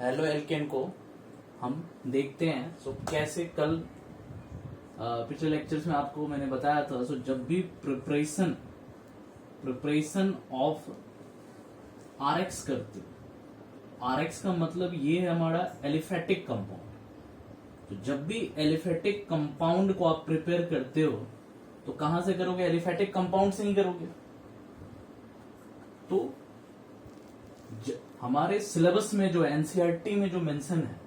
Halo alkane को हम देखते हैं। कैसे कल पिछले लेक्चर्स में आपको मैंने बताया था। जब भी प्रिपरेशन ऑफ आरएक्स करते हो, आरएक्स का मतलब ये है हमारा एलिफेटिक कंपाउंड। तो जब भी एलिफेटिक कंपाउंड को आप प्रिपेयर करते हो तो कहां से करोगे? एलिफेटिक कंपाउंड से ही करोगे। तो हमारे सिलेबस में जो एनसीईआरटी में जो मेंशन है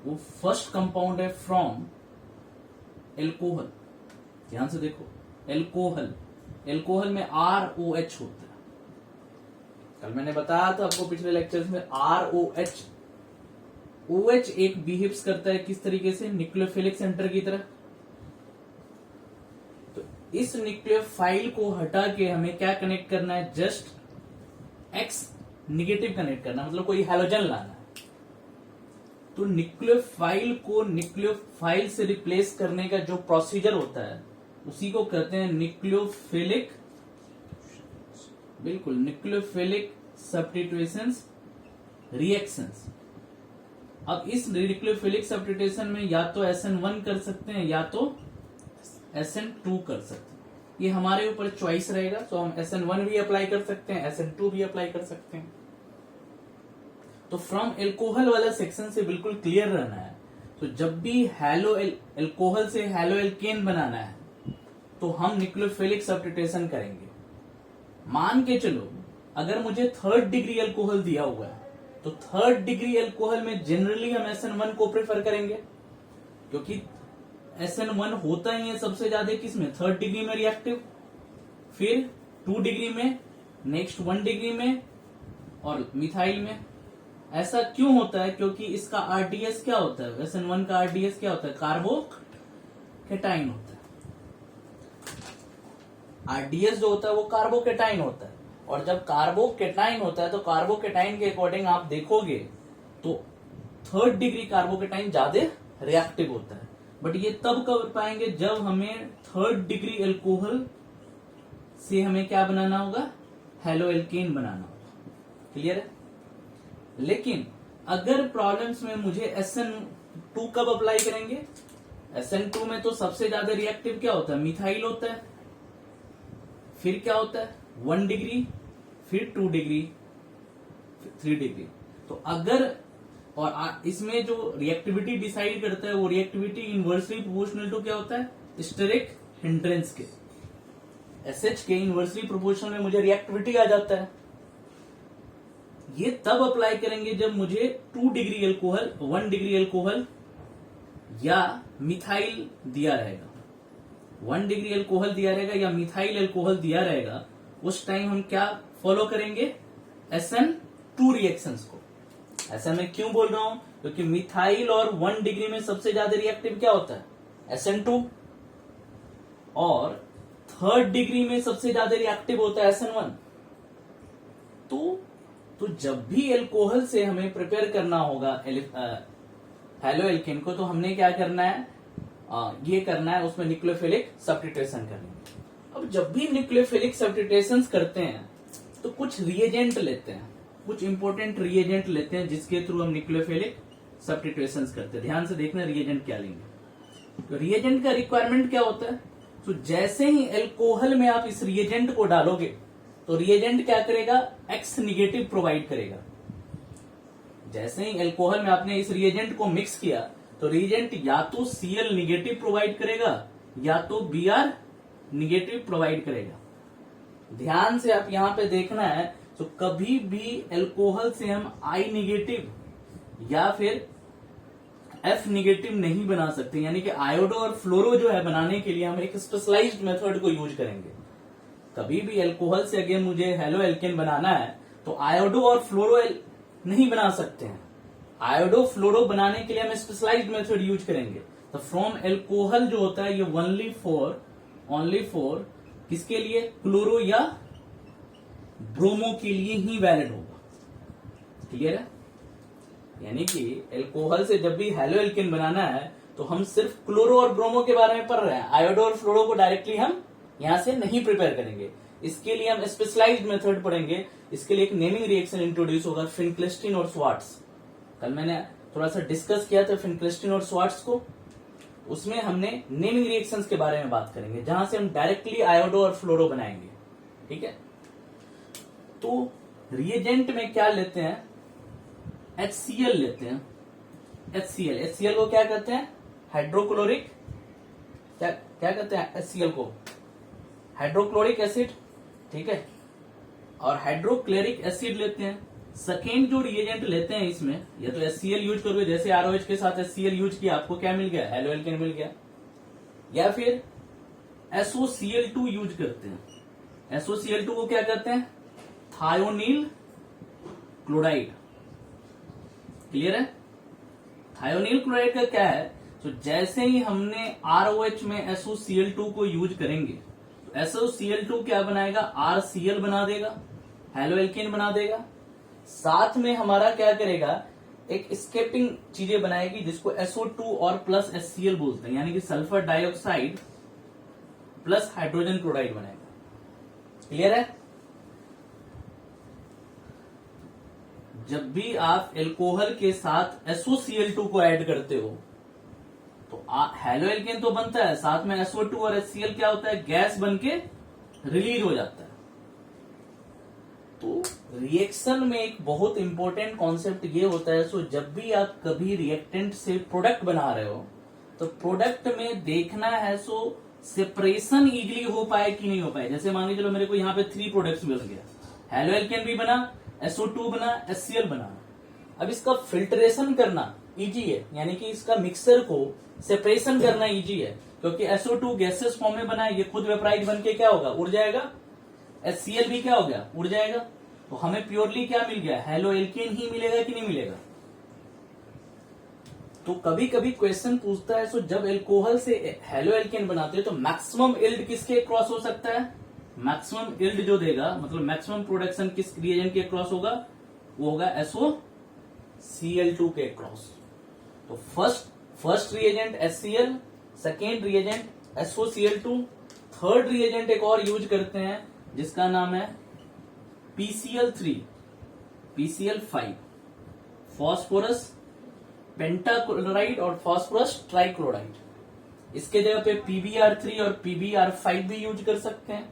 वो फर्स्ट कंपाउंड है फ्रॉम एल्कोहल। ध्यान से देखो, एल्कोहल, एल्कोहल में ROH होता है। कल मैंने बताया था आपको पिछले लेक्चर्स में ROH। OH एक बिहेव्स करता है किस तरीके से? न्यूक्लियोफिलिक सेंटर की तरह। तो इस न्यूक्लियोफाइल को हटा के हमें क्या कनेक्ट करना है? जस्ट X निगेटिव कनेक्ट करना, मतलब कोई हैलोजन लाना है। तो न्यूक्लियोफाइल को न्यूक्लियोफाइल से रिप्लेस करने का जो प्रोसीजर होता है उसी को कहते हैं न्यूक्लियोफिलिक, बिल्कुल, न्यूक्लियोफिलिक सब्स्टिट्यूशंस रिएक्शंस। अब इस न्यूक्लियोफिलिक सब्स्टिट्यूशन में या तो SN1 कर सकते हैं या तो SN2 कर सकते हैं। ये हमारे ऊपर चॉइस रहेगा। तो हम SN1 भी अप्लाई कर सकते हैं, SN2 भी अप्लाई कर सकते हैं। तो फ्रॉम एल्कोहल वाला सेक्शन से बिल्कुल क्लियर रहना है। तो जब भी हैलो एल्कोहल से हैलो एल्केन बनाना है तो हम न्यूक्लियोफिलिक सब्स्टिट्यूशन करेंगे। मान के चलो अगर मुझे 3rd डिग्री एल्कोहल दिया हुआ है तो 3rd डिग्री एल्कोहल में जनरली हम SN1 को प्रेफर करेंगे, क्योंकि SN1 होता ही है सबसे ज्यादा किसमें? 3rd डिग्री में रिएक्टिव, फिर 2 डिग्री में, नेक्स्ट 1 डिग्री में और मिथाइल में। ऐसा क्यों होता है? क्योंकि इसका RDS क्या होता है? SN1 का RDS क्या होता है? कार्बोकेटाइन होता है। RDS जो होता है वो कार्बोकेटाइन होता है। और जब कार्बोकेटाइन होता है तो कार्बोकेटाइन के अकॉर्डिंग आप देखोगे तो 3rd डिग्री कार्बोकेटाइन ज्यादा रिएक्टिव होता है। बट ये तब कर पाएंगे जब हमें 3rd डिग्री एल्कोहल से हमें क्या बनाना होगा? हैलो एल्केन बनाना होगा। क्लियर है? लेकिन अगर प्रॉब्लम्स में मुझे SN2 कब अप्लाई करेंगे? SN2 में तो सबसे ज्यादा रिएक्टिव क्या होता है? मिथाइल होता है। फिर क्या होता है? 1 डिग्री, फिर 2 डिग्री, 3 डिग्री। तो अगर, और इसमें जो रिएक्टिविटी डिसाइड करता है वो रिएक्टिविटी इनवर्सली प्रोपोर्शनल टू क्या होता है? स्टेरिक हिंड्रेंस के। SH के इनवर्सली प्रोपोर्शनल में मुझे रिएक्टिविटी आ जाता है। ये तब अप्लाई करेंगे जब मुझे 2 डिग्री एल्कोहल, 1 डिग्री एल्कोहल या मिथाइल दिया रहेगा। 1 डिग्री एल्कोहल दिया रहेगा या मिथाइल एल्कोहल दिया रहेगा। उस टाइम हम क्या फॉलो करेंगे? SN2 रिएक्शंस को। ऐसा मैं क्यों बोल रहा हूं? क्योंकि मिथाइल और 1 डिग्री में सबसे ज्यादा रिएक्टिव क्या होता है? SN2। और 3rd डिग्री में सबसे ज्यादा रिएक्टिव होता है SN1। तो जब भी एल्कोहल से हमें प्रिपेयर करना होगा हैलो एल्केन को, तो हमने क्या करना है? ये करना है, उसमें न्यूक्लियोफिलिक सब्स्टिट्यूशन करनी है। अब जब भी न्यूक्लियोफिलिक सब्स्टिट्यूशन करते हैं तो कुछ रिएजेंट लेते हैं, कुछ इंपॉर्टेंट रिएजेंट लेते हैं जिसके थ्रू हम न्यूक्लियोफिलिक सब्स्टिट्यूशन करते हैं। ध्यान से देखना रिएजेंट क्या लेंगे। तो रिएजेंट का रिक्वायरमेंट क्या होता है? तो जैसे ही एल्कोहल में आप इस रिएजेंट को डालोगे तो रिएजेंट क्या करेगा? X निगेटिव प्रोवाइड करेगा। जैसे ही एल्कोहल में आपने इस रिएजेंट को मिक्स किया तो रिएजेंट या तो Cl निगेटिव प्रोवाइड करेगा या तो Br निगेटिव प्रोवाइड करेगा। ध्यान से आप यहां पे देखना है। तो कभी भी एल्कोहल से हम I निगेटिव या फिर F निगेटिव नहीं बना सकते। यानी कि आयोडो और फ्लोरो जो है बनाने के लिए हम एक स्पेशलाइज्ड मेथड को यूज करेंगे। कभी भी एल्कोहल से अगर मुझे हैलो एल्केन बनाना है तो आयोडो और फ्लोरो नहीं बना सकते हैं। आयोडो फ्लोरो बनाने के लिए हम स्पेशलाइज्ड मेथड यूज करेंगे। तो फ्रॉम एल्कोहल जो होता है ये ओनली फॉर किसके लिए? क्लोरो या ब्रोमो के लिए ही वैलिड होगा। क्लियर है? यानी कि एल्कोहल से जब भी हैलो एल्केन बनाना है तो हम सिर्फ क्लोरो और ब्रोमो के बारे में पढ़ रहे हैं। आयोडो और फ्लोरो को डायरेक्टली हम यहां से नहीं प्रिपेयर करेंगे। इसके लिए हम स्पेशलाइज्ड मेथड पढ़ेंगे। इसके लिए एक नेमिंग रिएक्शन इंट्रोड्यूस होगा, फिनक्लेस्टीन और स्वार्ट्स कल मैंने थोड़ा सा डिस्कस किया था फिनक्लिस्टन और स्वार्ट्स को, उसमें हमने नेमिंग रिएक्शंस के बारे में बात करेंगे, जहां से हम डायरेक्टली आयोडो और फ्लोरो बनाएंगे। ठीक है, तो रिएजेंट में क्या लेते हैं, HCl लेते हैं। HCl को क्या कहते हैं, हाइड्रोक्लोरिक, क्या कहते हैं HCl को, हाइड्रोक्लोरिक एसिड। ठीक है, और हाइड्रोक्लोरिक एसिड लेते हैं। सेकेंड जो रिएजेंट लेते हैं इसमें, या तो HCl यूज करोगे, जैसे ROH के साथ HCl यूज किया, आपको क्या मिल गया, हेलो एल्केन मिल गया। या फिर SOCl2 यूज करते हैं। SOCl2 को क्या कहते हैं, थायोनील क्लोराइड। क्लियर है, थायोनील क्लोराइड का क्या है, तो जैसे ही हमने ROH में SOCl2 को यूज करेंगे, तो SOCl2 क्या बनाएगा, RCl बना देगा, हेलो एल्केन बना देगा। साथ में हमारा क्या करेगा, एक स्केपिंग चीजें बनाएगी जिसको SO2 और प्लस HCl बोलते हैं, यानी कि sulphur dioxide plus hydrogen chloride बनेगा। क्लियर है, जब भी आप एल्कोहल के साथ SOCl2 को ऐड करते हो तो हेलो एल्केन तो बनता है, साथ में SO2 और HCl क्या होता है, गैस बनके रिलीज हो जाता है। तो रिएक्शन में एक बहुत इंपॉर्टेंट कॉन्सेप्ट ये होता है, सो जब भी आप कभी रिएक्टेंट से प्रोडक्ट बना रहे हो तो प्रोडक्ट में देखना है सो सेपरेशन इजीली हो पाए कि नहीं हो पाए। जैसे मान लीजिए चलो मेरे को यहाँ पे 3 प्रोडक्ट्स मिल गया, हेलो एल्केन भी बना, SO2 बना, HCl बना। अब इसका फिल्ट्रेशन करना इजी है, यानी कि इसका मिक्सर को सेपरेशन करना इजी है, क्योंकि SO2 गैसेस फॉर्म में बना है, ये खुद वेपराइज बन के क्या होगा, उड़ जाएगा। HCl भी क्या हो गया, उड़ जाएगा। तो हमें प्योरली क्या मिल गया, हेलो एल्केन ही मिलेगा कि नहीं मिलेगा। तो कभी कभी क्वेश्चन पूछता है, सो जब एल्कोहल से हेलो एल्केन बनाते हैं तो मैक्सिमम इल्ड किसके क्रॉस हो सकता है, मैक्सिमम इल्ड जो देगा, मतलब मैक्सिमम प्रोडक्शन किस रिएजेंट के क्रॉस होगा, वो होगा SOCl2 के क्रॉस। तो first reagent HCl, second reagent SOCl2, third reagent एक और यूज करते हैं जिसका नाम है PCl3, PCl5, फॉस्फोरस पेंटाक्लोराइड और फॉस्फोरस ट्राइक्लोराइड। इसके जगह पे PbR3 और PbR5 भी यूज कर सकते हैं,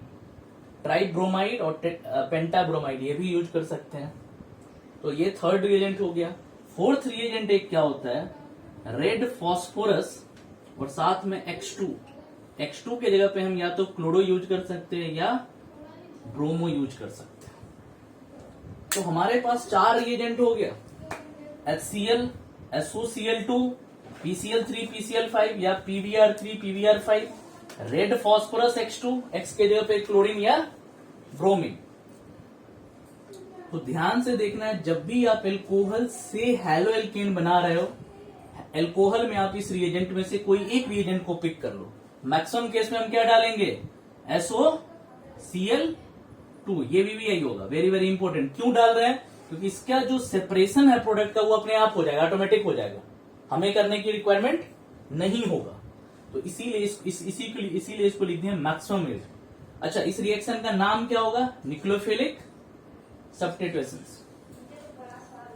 ट्राइब्रोमाइड और पेंटाब्रोमाइड ये भी यूज कर सकते हैं। तो ये थर्ड रिएजेंट हो गया। फोर्थ रिएजेंट एक क्या होता है, रेड फॉस्फोरस और साथ में X2 के जगह पे हम या तो क्लोरो यूज कर सकते हैं या ब्रोमो यूज कर सकते हैं। तो हमारे पास 4 रिएजेंट हो गया, HCl, SOCl2, PCl3, PCl5 या PbR3, PbR5, red phosphorus X2, X के जगह पे क्लोरीन या ब्रोमीन। तो ध्यान से देखना है, जब भी आप एल्कोहल से हेलो एल्केन बना रहे हो, एल्कोहल में आप इस रिएजेंट में से कोई एक रिएजेंट को पिक कर लो। मैक्सिमम केस में हम क्या डालेंगे, SOCl2, ये भी यही होगा। वेरी वेरी इंपॉर्टेंट, क्यों डाल रहे हैं, क्योंकि इसका जो सेपरेशन है प्रोडक्ट का वो अपने आप हो जाएगा, ऑटोमेटिक हो जाएगा, हमें करने की रिक्वायरमेंट नहीं होगा। तो इसीलिए इसको लिख दिया मैक्सिमम इल्ड। अच्छा, इस रिएक्शन का नाम क्या होगा, न्यूक्लियोफिलिक सब्स्टिट्यूशंस।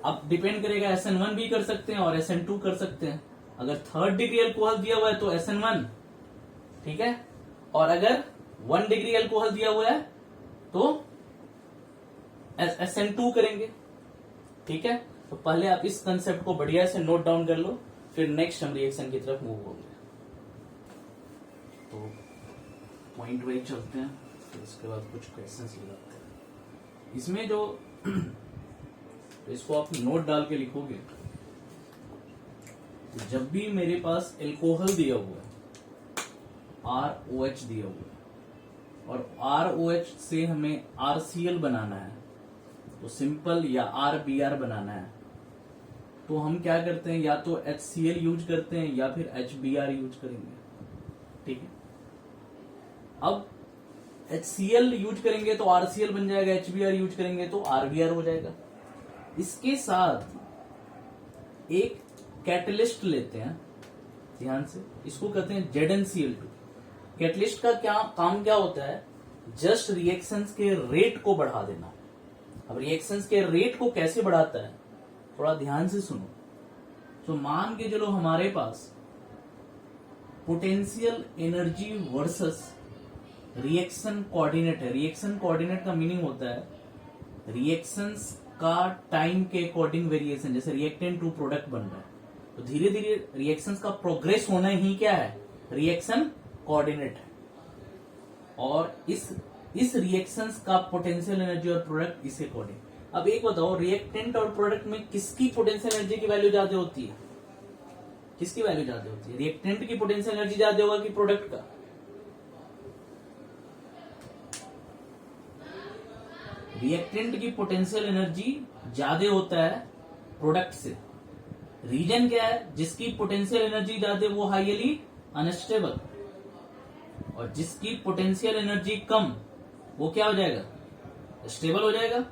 अब डिपेंड करेगा, SN1 भी कर सकते हैं और SN2 कर सकते हैं। अगर थर्ड डिग्री अल्कोहल दिया हुआ है तो SN1, ठीक है, और अगर 1 डिग्री अल्कोहल दिया हुआ है तो SN2 करेंगे। ठीक है, तो पहले आप इस कंसेप्ट को बढ़िया से नोट डाउन कर लो, फिर नेक्स्ट हम रिएक्शन की तरफ मूव होंगे। तो पॉइंट वाइज चलते हैं, फिर उसके बाद कुछ क्वेश्चंस लगाते हैं। इसमें जो तो इसको आप नोट डाल के लिखोगे, तो जब भी मेरे पास एल्कोहल दिया हुआ है, ROH दिया हुआ है, और ROH से हमें RCl बनाना है, तो सिंपल या RBr बनाना है, तो हम क्या करते हैं, या तो HCl यूज करते हैं या फिर HBr यूज करेंगे। ठीक है, अब HCl यूज करेंगे तो RCl बन जाएगा, HBr यूज करेंगे तो RBr हो जाएगा। इसके साथ एक कैटलिस्ट लेते हैं, ध्यान से, इसको कहते हैं ZnCl2। कैटलिस्ट का काम क्या होता है, जस्ट रिएक्शंस के रेट को बढ़ा देना। अब रिएक्शंस के रेट को कैसे बढ़ाता है, थोड़ा ध्यान से सुनो। तो मान के चलो हमारे पास potential energy versus reaction coordinate है। रिएक्शन कोऑर्डिनेट का मीनिंग होता है रिएक्शंस का टाइम के अकॉर्डिंग वेरिएशन, जैसे रिएक्टेंट टू प्रोडक्ट बन रहा है तो धीरे धीरे रिएक्शंस का प्रोग्रेस होना ही क्या है, रिएक्शन कोऑर्डिनेट है। और इस रिएक्शंस का पोटेंशियल एनर्जी और प्रोडक्ट इसके अकॉर्डिंग। अब एक बताओ, रिएक्टेंट और प्रोडक्ट में किसकी पोटेंशियल एनर्जी की वैल्यू ज्यादा होती है? किसकी वैल्यू ज्यादा होती है? रिएक्टेंट की पोटेंशियल एनर्जी ज्यादा होगा कि प्रोडक्ट का? रिएक्टेंट की पोटेंशियल एनर्जी ज्यादा होता है प्रोडक्ट से। रीजन क्या है? जिसकी पोटेंशियल एनर्जी ज्यादा वो हाईली अनस्टेबल, और जिसकी पोटेंशियल एनर्जी कम वो क्या हो जाएगा, स्टेबल हो जाएगा।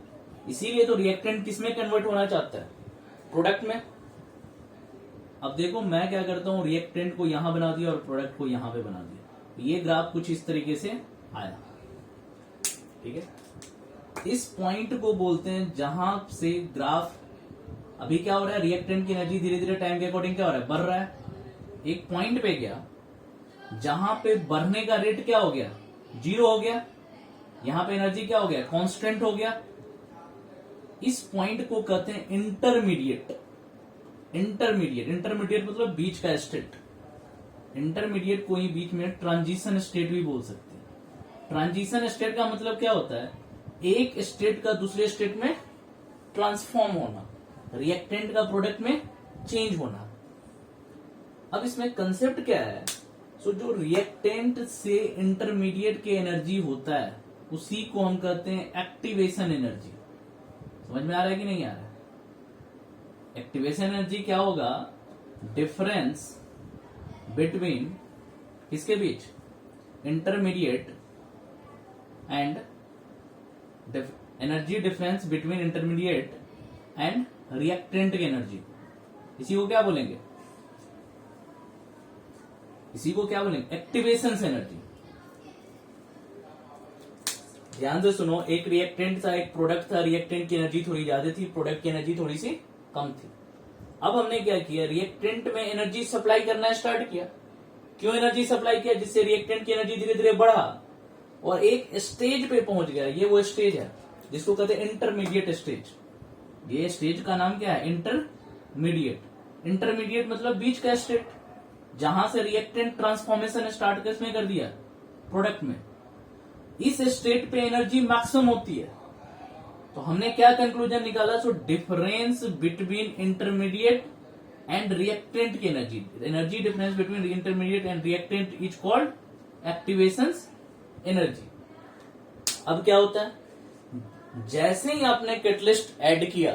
इसीलिए तो रिएक्टेंट किसमें कन्वर्ट होना चाहता है, प्रोडक्ट में। अब देखो मैं क्या करता हूं, रिएक्टेंट को यहां बना दिया और प्रोडक्ट को यहां पे बना दिया। ये ग्राफ कुछ इस तरीके से आया, ठीक है। इस पॉइंट को बोलते हैं जहां से ग्राफ अभी क्या हो रहा है, रिएक्टेंट की एनर्जी धीरे धीरे टाइम के अकॉर्डिंग क्या हो रहा है, बढ़ रहा है। एक पॉइंट पे गया जहां पे बढ़ने का रेट क्या हो गया, 0 हो गया। यहां पे एनर्जी क्या हो गया, कांस्टेंट हो गया। इस पॉइंट को कहते हैं इंटरमीडिएट। इंटरमीडिएट मतलब बीच का स्टेट। इंटरमीडिएट को ही बीच में ट्रांजिशन स्टेट भी बोल सकते हैं। ट्रांजिशन स्टेट का मतलब क्या होता है, एक स्टेट का दूसरे स्टेट में ट्रांसफॉर्म होना, रिएक्टेंट का प्रोडक्ट में चेंज होना। अब इसमें कंसेप्ट क्या है, सो जो रिएक्टेंट से इंटरमीडिएट के एनर्जी होता है उसी को हम कहते हैं एक्टिवेशन एनर्जी। समझ में आ रहा है कि नहीं आ रहा है? एक्टिवेशन एनर्जी क्या होगा, डिफरेंस बिटवीन किसके बीच, intermediate and energy difference between intermediate and reactant की एनर्जी। इसी को क्या बोलेंगे, इसी को क्या बोलेंगे, एक्टिवेशन एनर्जी। ध्यान से सुनो, एक रिएक्टेंट था एक प्रोडक्ट था, रिएक्टेंट की एनर्जी थोड़ी ज्यादा थी, प्रोडक्ट की एनर्जी थोड़ी सी कम थी। अब हमने क्या किया, रिएक्टेंट में एनर्जी सप्लाई करना स्टार्ट किया। क्यों एनर्जी सप्लाई किया, जिससे रिएक्टेंट की एनर्जी धीरे धीरे बढ़ा और एक स्टेज पे पहुंच गया। ये वो स्टेज है जिसको कहते हैं इंटरमीडिएट स्टेज। ये स्टेज का नाम क्या है, इंटरमीडिएट। इंटरमीडिएट मतलब बीच का स्टेट, जहां से रिएक्टेंट ट्रांसफॉर्मेशन स्टार्ट किसमें कर दिया, प्रोडक्ट में। इस स्टेट पे एनर्जी मैक्सिमम होती है। तो हमने क्या कंक्लूजन निकाला, so difference between intermediate and reactant की energy difference between intermediate and reactant is called activation energy. अब क्या होता है, जैसे ही आपने कैटलिस्ट ऐड किया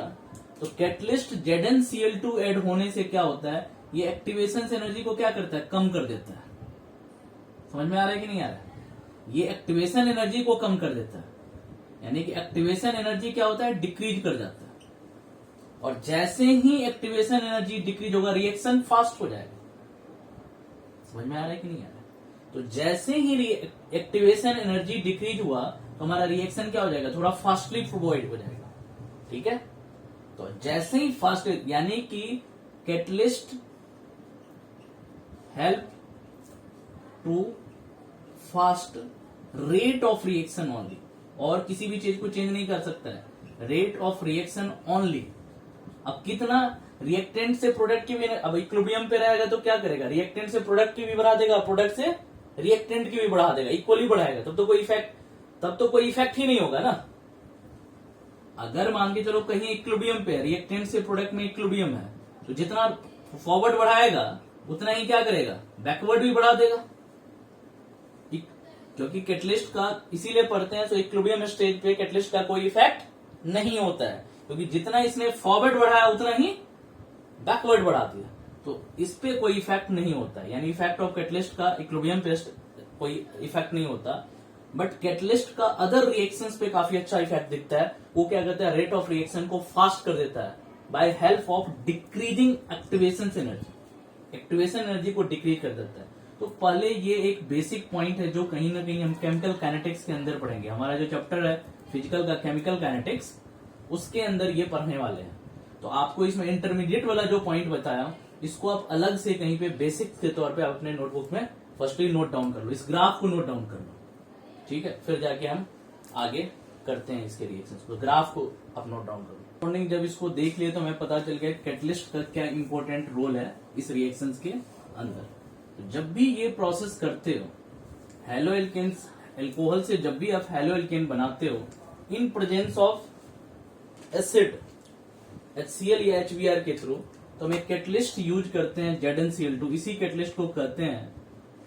तो कैटलिस्ट ZnCl2 ऐड होने से क्या होता है, ये एक्टिवेशन एनर्जी को क्या करता है, कम कर देता है। समझ में आ रहा है कि नहीं आ रहा है? ये एक्टिवेशन एनर्जी को कम कर देता है, यानी कि एक्टिवेशन एनर्जी क्या होता है, डिक्रीज कर जाता है। और जैसे ही एक्टिवेशन एनर्जी डिक्रीज होगा रिएक्शन फास्ट हो जाएगा। समझ में आ रहा है कि नहीं आ रहा है? तो जैसे ही एक्टिवेशन एनर्जी डिक्रीज हुआ तो हमारा रिएक्शन क्या हो जाएगा, थोड़ा फास्टली प्रोवाइड हो जाएगा। ठीक है, तो जैसे ही फास्ट, यानी कि catalyst help to fast rate of reaction only, और किसी भी चीज को चेंज नहीं कर सकता है, रेट ऑफ रिएक्शन ओनली। अब कितना रिएक्टेंट से प्रोडक्ट की भी, अब इक्विलिब्रियम पे रहेगा तो क्या करेगा, रिएक्टेंट से प्रोडक्ट की भी बढ़ा देगा, प्रोडक्ट से रिएक्टेंट की भी बढ़ा देगा, इक्वली बढ़ाएगा। तब तो कोई इफेक्ट ही नहीं होगा ना। अगर मान के चलो कहीं इक्विलिब्रियम पे, रिएक्टेंट से प्रोडक्ट में इक्विलिब्रियम है, तो जितना फॉरवर्ड बढ़ाएगा उतना ही क्या करेगा, बैकवर्ड भी बढ़ा देगा। क्योंकि कैटलिस्ट का इसीलिए पढ़ते हैं, तो इक्विलिब्रियम स्टेज पे कैटलिस्ट का कोई इफेक्ट नहीं होता है, क्योंकि जितना इसने फॉरवर्ड बढ़ाया उतना ही बैकवर्ड बढ़ा दिया, तो इस पे कोई इफेक्ट नहीं होता है। यानी इफेक्ट ऑफ कैटलिस्ट का इक्विलिब्रियम पे कोई इफेक्ट नहीं होता, बट कैटलिस्ट का अदर रिएक्शंस पे काफी अच्छा इफेक्ट दिखता है। वो क्या करता है, रेट ऑफ रिएक्शन को फास्ट कर देता है by help of decreasing activation energy. Activation energy को डिक्रीज कर देता है। तो पहले ये एक बेसिक पॉइंट है जो कहीं ना कहीं हम केमिकल काइनेटिक्स के अंदर पढ़ेंगे। हमारा जो चैप्टर है फिजिकल का केमिकल काइनेटिक्स, उसके अंदर ये पढ़ने वाले हैं। तो आपको इसमें इंटरमीडिएट वाला जो पॉइंट बताया इसको आप अलग से कहीं पे बेसिक के तौर पे आप अपने नोटबुक में फर्स्टली नोट डाउन कर लो, इस ग्राफ को नोट डाउन कर लो, ठीक है। फिर जाके हम आगे करते हैं इसके रिएक्शंस को। ग्राफ को आप नोट डाउन करो। मॉर्निंग जब इसको देख लिए तो हमें पता चल गया कैटलिस्ट का क्या इंपॉर्टेंट रोल है इस रिएक्शंस के अंदर। तो जब भी ये प्रोसेस करते हो, हैलो एल्केन्स एल्कोहल से जब भी आप हैलो एल्केन बनाते हो इन प्रेजेंस ऑफ एसिड HCl या HBr के थ्रू, तो हम एक कैटलिस्ट यूज करते हैं ZnCl2। इसी कैटलिस्ट को कहते हैं,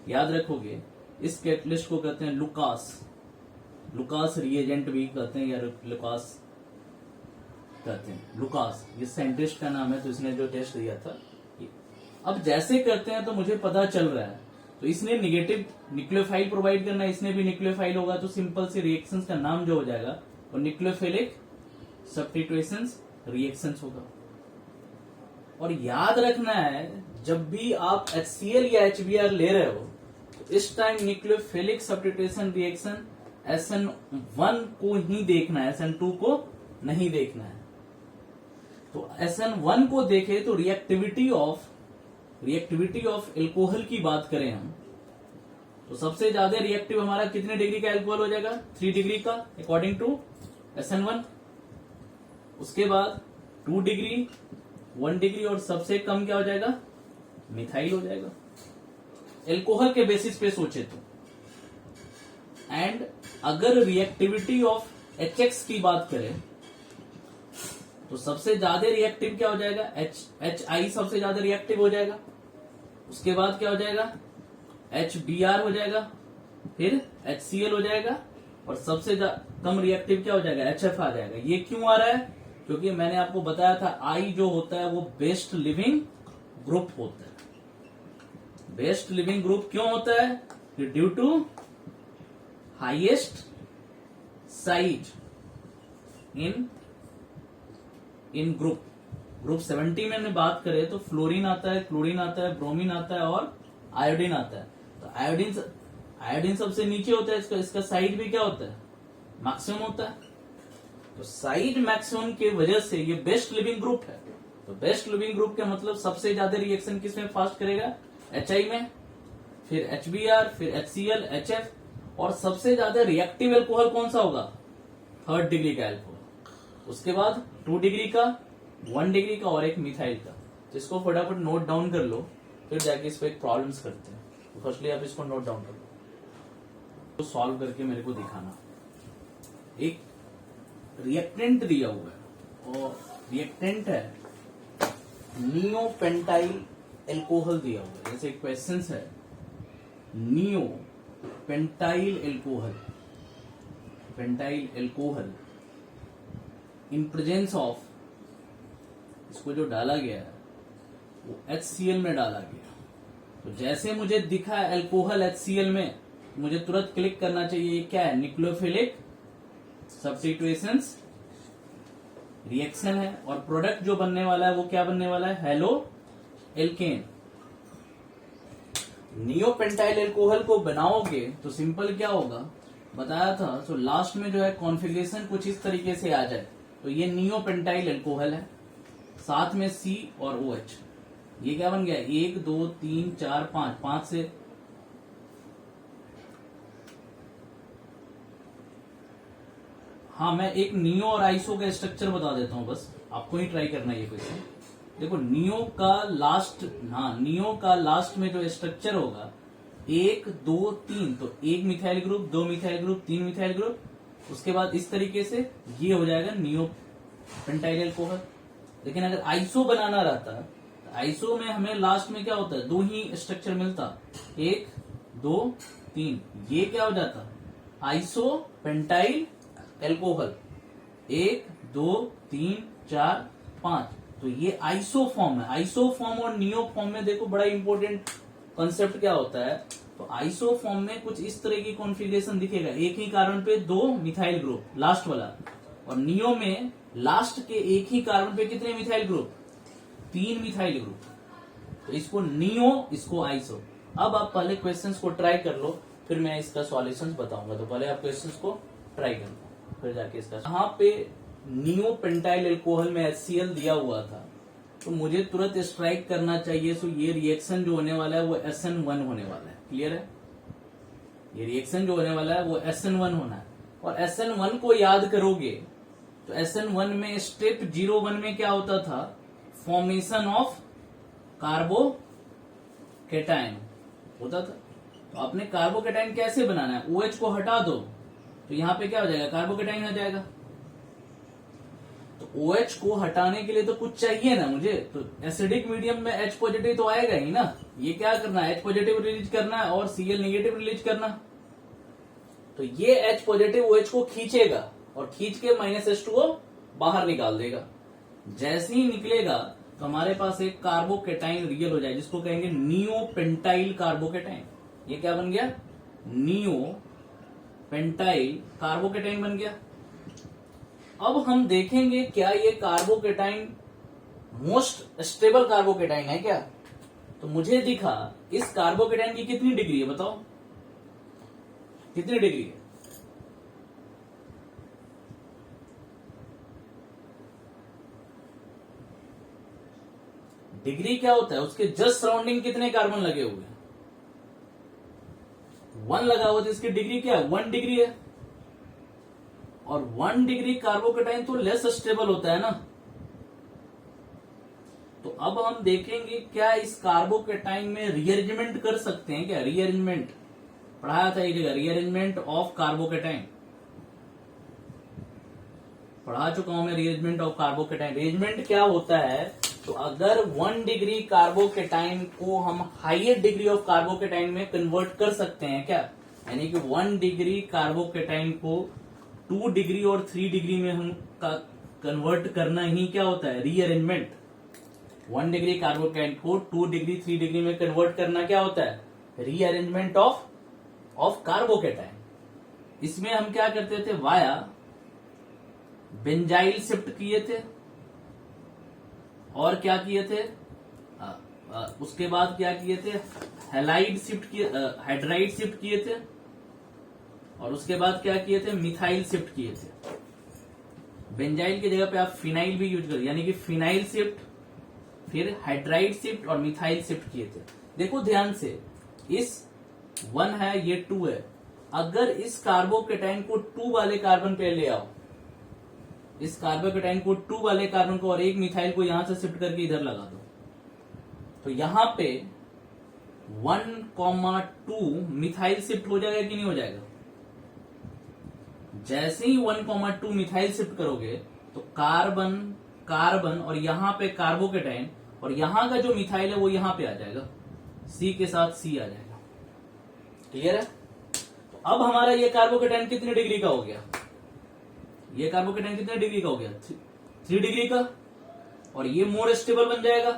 याद रखोगे, इस कैटलिस्ट को कहते हैं लुकास रिएजेंट भी कहते हैं, या लुकास कहते हैं। लुकास ये साइंटिस्ट का नाम है, तो इसने जो टेस्ट दिया था। अब जैसे करते हैं तो मुझे पता चल रहा है, तो इसने निगेटिव न्यूक्लियोफाइल प्रोवाइड करना है, इसने भी न्यूक्लियोफाइल होगा, तो सिंपल सी रिएक्शंस का नाम जो हो जाएगा वो न्यूक्लियोफिलिक सब्स्टिट्यूशंस रिएक्शंस होगा। और याद रखना है, जब भी आप HCl या HBr ले रहे हो तो इस time nucleophilic substitution reaction SN1 को ही देखना है, SN2 को नहीं देखना है। तो SN1 को देखे तो रिएक्टिविटी ऑफ एल्कोहल की बात करें हम, तो सबसे ज्यादा रिएक्टिव हमारा कितने डिग्री का एल्कोहल हो जाएगा? 3 डिग्री का अकॉर्डिंग टू SN1। उसके बाद 2 डिग्री, 1 डिग्री, और सबसे कम क्या हो जाएगा? मिथाइल हो जाएगा, एल्कोहल के बेसिस पे सोचे तो। एंड अगर रिएक्टिविटी ऑफ HX की बात करें तो सबसे ज्यादा रिएक्टिव क्या हो जाएगा? HI सबसे ज्यादा रिएक्टिव हो जाएगा। उसके बाद क्या हो जाएगा? HBr हो जाएगा, फिर HCl हो जाएगा, और सबसे कम रिएक्टिव क्या हो जाएगा? HF आ जाएगा। ये क्यों आ रहा है? क्योंकि मैंने आपको बताया था I जो होता है वो बेस्ट लिविंग ग्रुप होता है। बेस्ट लिविंग ग्रुप क्यों होता है? Due to highest size in group 70 में हमने बात करें तो फ्लोरीन आता है, क्लोरीन आता है, ब्रोमीन आता है और आयोडीन आता है। तो आयोडीन सबसे नीचे होता है, इसका साइज भी क्या होता है? मैक्सिमम होता है। तो साइज मैक्सिमम की वजह से ये बेस्ट लिविंग ग्रुप है। तो बेस्ट लिविंग ग्रुप का मतलब सबसे ज्यादा रिएक्शन किसमें फास्ट करेगा? HI में, फिर HBr, फिर HCl, HF, और सबसे ज्यादा रिएक्टिव एल्कोहल कौन सा होगा? 3rd डिग्री का एल्कोहल। उसके बाद 2 डिग्री का, 1 डिग्री का, और एक मिथाइल का। तो इसको फटाफट नोट डाउन कर लो, फिर जाके इस पे एक प्रॉब्लम्स करते हैं। तो फर्स्टली आप इसको नोट डाउन कर लो, तो सॉल्व करके मेरे को दिखाना। एक रिएक्टेंट दिया हुआ है, और रिएक्टेंट है नियोपेंटाइल एल्कोहल दिया हुआ है। जैसे क्वेश्चन है neopentyl alcohol in presence of, इसको जो डाला गया है वो HCl में डाला गया। तो जैसे मुझे दिखा एल्कोहल HCl में, मुझे तुरंत क्लिक करना चाहिए ये क्या है? न्यूक्लियोफिलिक सब्स्टिट्यूशंस रिएक्शन है, और प्रोडक्ट जो बनने वाला है वो क्या बनने वाला है? Hello alkene. नियोपेंटाइल एल्कोहल को बनाओगे तो सिंपल क्या होगा बताया था। तो लास्ट में जो है कॉन्फ़िगरेशन कुछ इस तरीके से आ जाए, तो ये नियोपेंटाइल एल्कोहल है, साथ में C और OH। ये क्या बन गया? 1 2 3 4 5 से हाँ, मैं एक नियो और आइसो का स्ट्रक्चर बता देता हूं, बस आपको ही ट्राई करना है ये क्वेश्चन। देखो नियो का लास्ट में जो स्ट्रक्चर होगा 1 2 3, तो 1 methyl group, 2 methyl group, 3 methyl group, उसके बाद इस तरीके से ये हो जाएगा नियोपेंटाइल एल्कोहल। लेकिन अगर आइसो बनाना रहता तो आइसो में हमें लास्ट में क्या होता है? 2 ही स्ट्रक्चर मिलता, 1 2 3, ये क्या हो जाता? Isopentyl alcohol. 1 2 3 4 5, तो ये आइसो फॉर्म है। आइसो फॉर्म और नियो फॉर्म में देखो बड़ा इंपॉर्टेंट कॉन्सेप्ट क्या होता है। तो आइसो फॉर्म में कुछ इस तरह की कॉन्फ़िगरेशन दिखेगा, एक ही कार्बन पे 2 मिथाइल ग्रुप लास्ट वाला, और नियो में लास्ट के एक ही कार्बन पे कितने मिथाइल ग्रुप? 3 methyl group. तो इसको नियो, इसको आइसो। अब आप पहले क्वेश्चंस को ट्राई कर लो, फिर मैं इसका सॉल्यूशंस बताऊंगा। तो पहले आप क्वेश्चंस को ट्राई कर लो, फिर जाके इसका। यहाँ पे नियोपेंटाइल एल्कोहल में HCl दिया हुआ था, तो मुझे तुरंत स्ट्राइक करना चाहिए। सो ये रिएक्शन जो होने वाला है वो SN1 होने वाला है। क्लियर है? ये रिएक्शन जो होने वाला है वो SN1 होना है। और SN1 को याद करोगे तो SN1 में स्टेप 01 में क्या होता था? फॉर्मेशन ऑफ कार्बोकेटाइन होता था। तो आपने कार्बोकेटाइन कैसे बनाना है? OH को हटा दो तो यहां पे क्या हो जाएगा? कार्बोकेटाइन हो जाएगा। तो OH को हटाने के लिए तो कुछ चाहिए ना मुझे, तो एसिडिक मीडियम में H पॉजिटिव तो आएगा ही ना। ये क्या करना है? H पॉजिटिव रिलीज करना है और Cl नेगेटिव रिलीज करना। तो ये H पॉजिटिव OH को खींचेगा और खींच के -H2O बाहर निकाल देगा। जैसे ही निकलेगा तो हमारे पास एक कार्बोकेटाइन रियल हो जाए, जिसको कहेंगे नियोपेंटाइल कार्बोकेटाइन। ये क्या बन गया? नियोपेंटाइल कार्बोकेटाइन बन गया। अब हम देखेंगे क्या ये कार्बोकेटाइन मोस्ट स्टेबल कार्बोकेटाइन है क्या? तो मुझे दिखा इस कार्बोकेटाइन की कितनी डिग्री है? बताओ कितनी डिग्री है? डिग्री क्या होता है? उसके जस्ट सराउंडिंग कितने कार्बन लगे हुए हैं? 1 लगा हुआ, तो इसकी डिग्री क्या है? 1 डिग्री है। और 1 डिग्री कार्बोकेटाइन तो लेस स्टेबल होता है ना। तो अब हम देखेंगे क्या इस कार्बोकेटाइन में रीअरेंजमेंट कर सकते हैं क्या? रीअरेंजमेंट पढ़ाया था एक जगह, रीअरेंजमेंट ऑफ कार्बोकेटाइन पढ़ा चुका हूं मैं। रीअरेंजमेंट ऑफ कार्बोकेटाइन, रीअरेंजमेंट क्या होता है? तो अगर 1 डिग्री कार्बोकेटाइन को हम हाईएस्ट डिग्री ऑफ कार्बोकेटाइन में कन्वर्ट कर सकते हैं क्या? यानी कि 1 डिग्री कार्बोकेटाइन को 2 डिग्री और 3 डिग्री में हम कन्वर्ट करना ही क्या होता है? रीअरेंजमेंट। 1 डिग्री कार्बोकेटाइन को 2 डिग्री 3 डिग्री में कन्वर्ट करना क्या होता है? Rearrangement of carbocation. इसमें हम क्या करते थे? वाया बेंजाइल शिफ्ट किए थे और क्या किए थे? उसके बाद क्या किए थे? हैलाइड शिफ्ट किए, हाइड्राइड शिफ्ट किए थे और उसके बाद क्या किए थे? मिथाइल शिफ्ट किए थे। बेंजाइल की जगह पे आप फिनाइल भी यूज करें, यानी कि फिनाइल शिफ्ट, फिर हाइड्राइड शिफ्ट और मिथाइल शिफ्ट किए थे। देखो ध्यान से, इस 1 है, ये 2 है। अगर इस कार्बोकेटाइन को 2 वाले कार्बन पे ले आओ, इस कार्बोकेटाइन को 2 वाले कार्बन को और एक मिथाइल को यहां से शिफ्ट करके इधर लगा दो, तो यहां पे 1,2 मिथाइल शिफ्ट हो जाएगा कि नहीं हो जाएगा? जैसे ही 1,2 मिथाइल शिफ्ट करोगे तो कार्बन कार्बन और यहां पे कार्बोकेटाइन और यहां का जो मिथाइल है वो यहां पे आ जाएगा, C के साथ C आ जाएगा। क्लियर है? तो अब हमारा ये कार्बोकेटाइन कितनी डिग्री का हो गया? ये कार्बोकेटाइन कितने डिग्री का हो गया? 3 डिग्री का। और ये मोर स्टेबल बन जाएगा।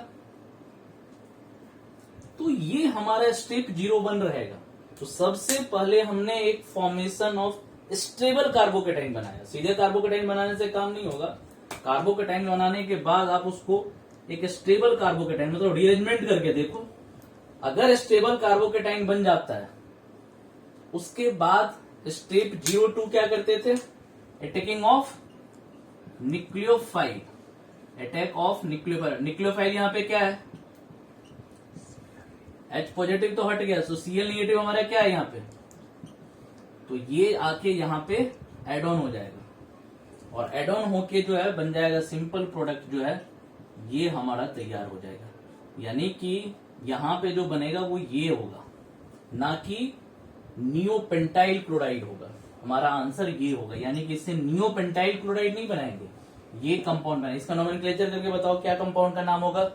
तो ये हमारा स्टेप 01 रहेगा। तो सबसे पहले हमने एक फॉर्मेशन ऑफ स्टेबल कार्बोकेटाइन बनाया। सीधे कार्बोकेटाइन बनाने से काम नहीं होगा। कार्बोकेटाइन बनाने के बाद आप उसको एक स्टेबल कार्बोकेटाइन मतलब रीअरेंजमेंट करके देखो। अगर स्टेबल कार्बोकेटाइन बन जाता है, उसके बाद स्टेप 02 क्या करते थे? Attacking of nucleophile, attack of nucleophile. Nucleophile यहां पे क्या है? H पॉजिटिव तो हट गया, तो Cl नेगेटिव हमारा क्या है यहां पे? तो ये आके यहां पे एड ऑन हो जाएगा और एड ऑन होके जो है बन जाएगा सिंपल प्रोडक्ट, जो है ये हमारा तैयार हो जाएगा। यानी कि यहां पे जो बनेगा वो ये होगा, ना कि नियोपेंटाइल क्लोराइड होगा। हमारा आंसर ये होगा, यानी कि इससे नियोपेंटाइल क्लोराइड नहीं बनाएंगे, ये कंपाउंड बनाएंगे। इसका नोमेनक्लेचर करके बताओ क्या कंपाउंड का नाम होगा?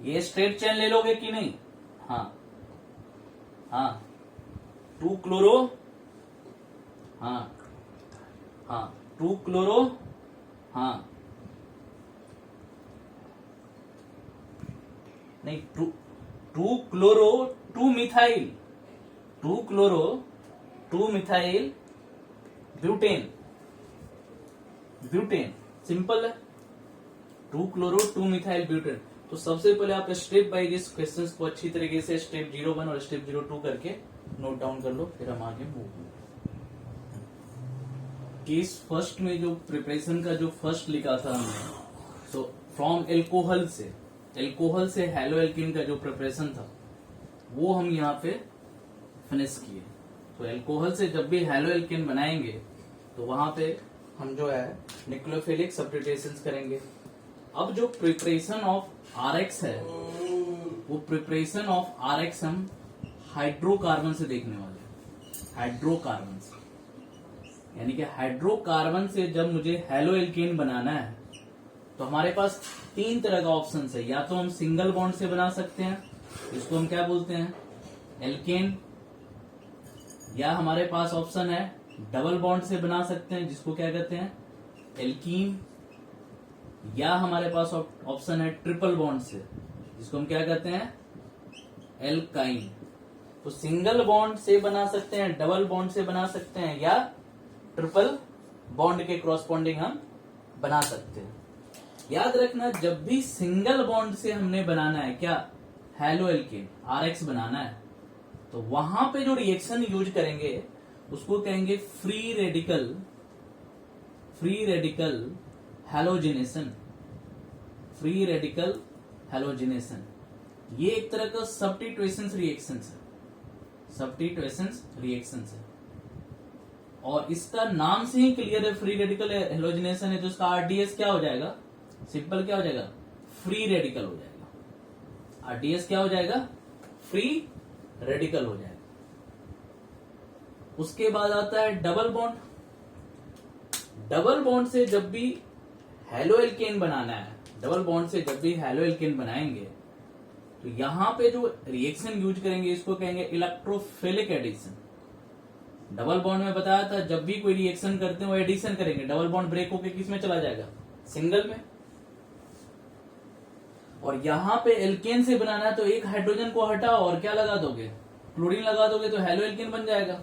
ये स्ट्रेट चेन ले लोगे कि नहीं? हाँ हाँ, 2 क्लोरो, हाँ हाँ 2 क्लोरो, हाँ नहीं 2 chloro 2 methyl, 2 chloro 2 methyl butane, butane simple है। 2 क्लोरो 2 मिथाइल ब्यूटेन। तो सबसे पहले आप स्टेप बाय इस क्वेश्चंस को अच्छी तरीके से स्टेप 01 और स्टेप 02 करके नोट डाउन कर लो, फिर हम आगे मूव करें। केस फर्स्ट में जो प्रिपरेशन का जो फर्स्ट लिखा था हमने, सो फ्रॉम एल्कोहल से हैलो एल्कीन का जो प्रिपरेशन था वो हम यहाँ पे फिनिश किए। तो एल्कोहल से जब भी हैलो एल्कीन बनाएंगे तो वहां पे हम जो है न्यूक्लियोफिलिक सब्स्टिट्यूशंस करेंगे। अब जो प्रिपरेशन ऑफ आरएक्स है वो प्रिपरेशन ऑफ आरएक्स हम हाइड्रोकार्बन से देखने वाले हैं। हाइड्रोकार्बन से यानी कि हाइड्रोकार्बन से जब मुझे हैलो एल्कीन बनाना है तो हमारे पास 3 तरह का ऑप्शन है। या तो हम सिंगल बॉन्ड से बना सकते हैं, इसको हम क्या बोलते हैं, एल्केन। या हमारे पास ऑप्शन है डबल बॉन्ड से बना सकते हैं, जिसको क्या कहते हैं, एल्कीन। या हमारे पास ऑप्शन है ट्रिपल बॉन्ड से, जिसको हम क्या कहते हैं, एल्काइन। तो सिंगल बॉन्ड से बना सकते हैं, डबल बॉन्ड से बना सकते हैं, या ट्रिपल बॉन्ड के क्रॉसपॉन्डिंग हम बना सकते हैं। याद रखना, जब भी सिंगल बॉन्ड से हमने बनाना है क्या, हैलो एल्केन आरएक्स बनाना है, तो वहां पे जो रिएक्शन यूज करेंगे उसको कहेंगे free radical halogenation. Free radical halogenation ये एक तरह का सब्स्टिट्यूशंस रिएक्शंस है। और इसका नाम से ही क्लियर है, फ्री रेडिकल हैलोजिनेशन है, तो इसका आरडीएस क्या हो जाएगा, सिंपल क्या हो जाएगा, फ्री रेडिकल हो जाएगा। आरडीएस क्या हो जाएगा, फ्री रेडिकल हो जाएगा। उसके बाद आता है डबल बॉन्ड। डबल बॉन्ड से जब भी हैलो एल्केन बनाना है, डबल बॉन्ड से जब भी हैलो एल्केन बनाएंगे तो यहां पे जो रिएक्शन यूज करेंगे इसको कहेंगे इलेक्ट्रोफिलिक एडिशन। डबल बॉन्ड में बताया था जब भी कोई रिएक्शन करते हैं वो एडिशन करेंगे, डबल बॉन्ड ब्रेक होकर किस में चला जाएगा, सिंगल में। और यहां पे एल्केन से बनाना है तो एक हाइड्रोजन को हटाओ और क्या लगा दोगे, क्लोरीन लगा दोगे, तो हैलो एल्केन बन जाएगा।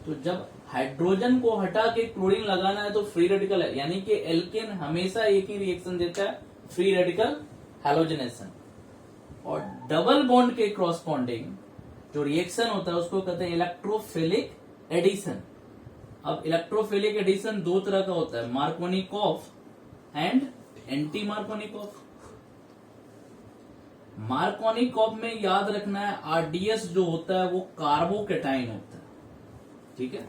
तो जब हाइड्रोजन को हटा के क्लोरीन लगाना है तो फ्री रेडिकल है, यानी कि एल्केन हमेशा एक ही रिएक्शन देता है, फ्री रेडिकल हैलोजिनेशन। और डबल बॉन्ड के क्रॉसपॉन्डिंग जो रिएक्शन होता है उसको कहते हैं इलेक्ट्रोफिलिक एडिशन। अब इलेक्ट्रोफिलिक एडिशन 2 तरह का होता है, Markovnikov and anti Markovnikov. Markovnikov में याद रखना है आरडीएस जो होता है वो कार्बोकेटाइन होता है, ठीक है।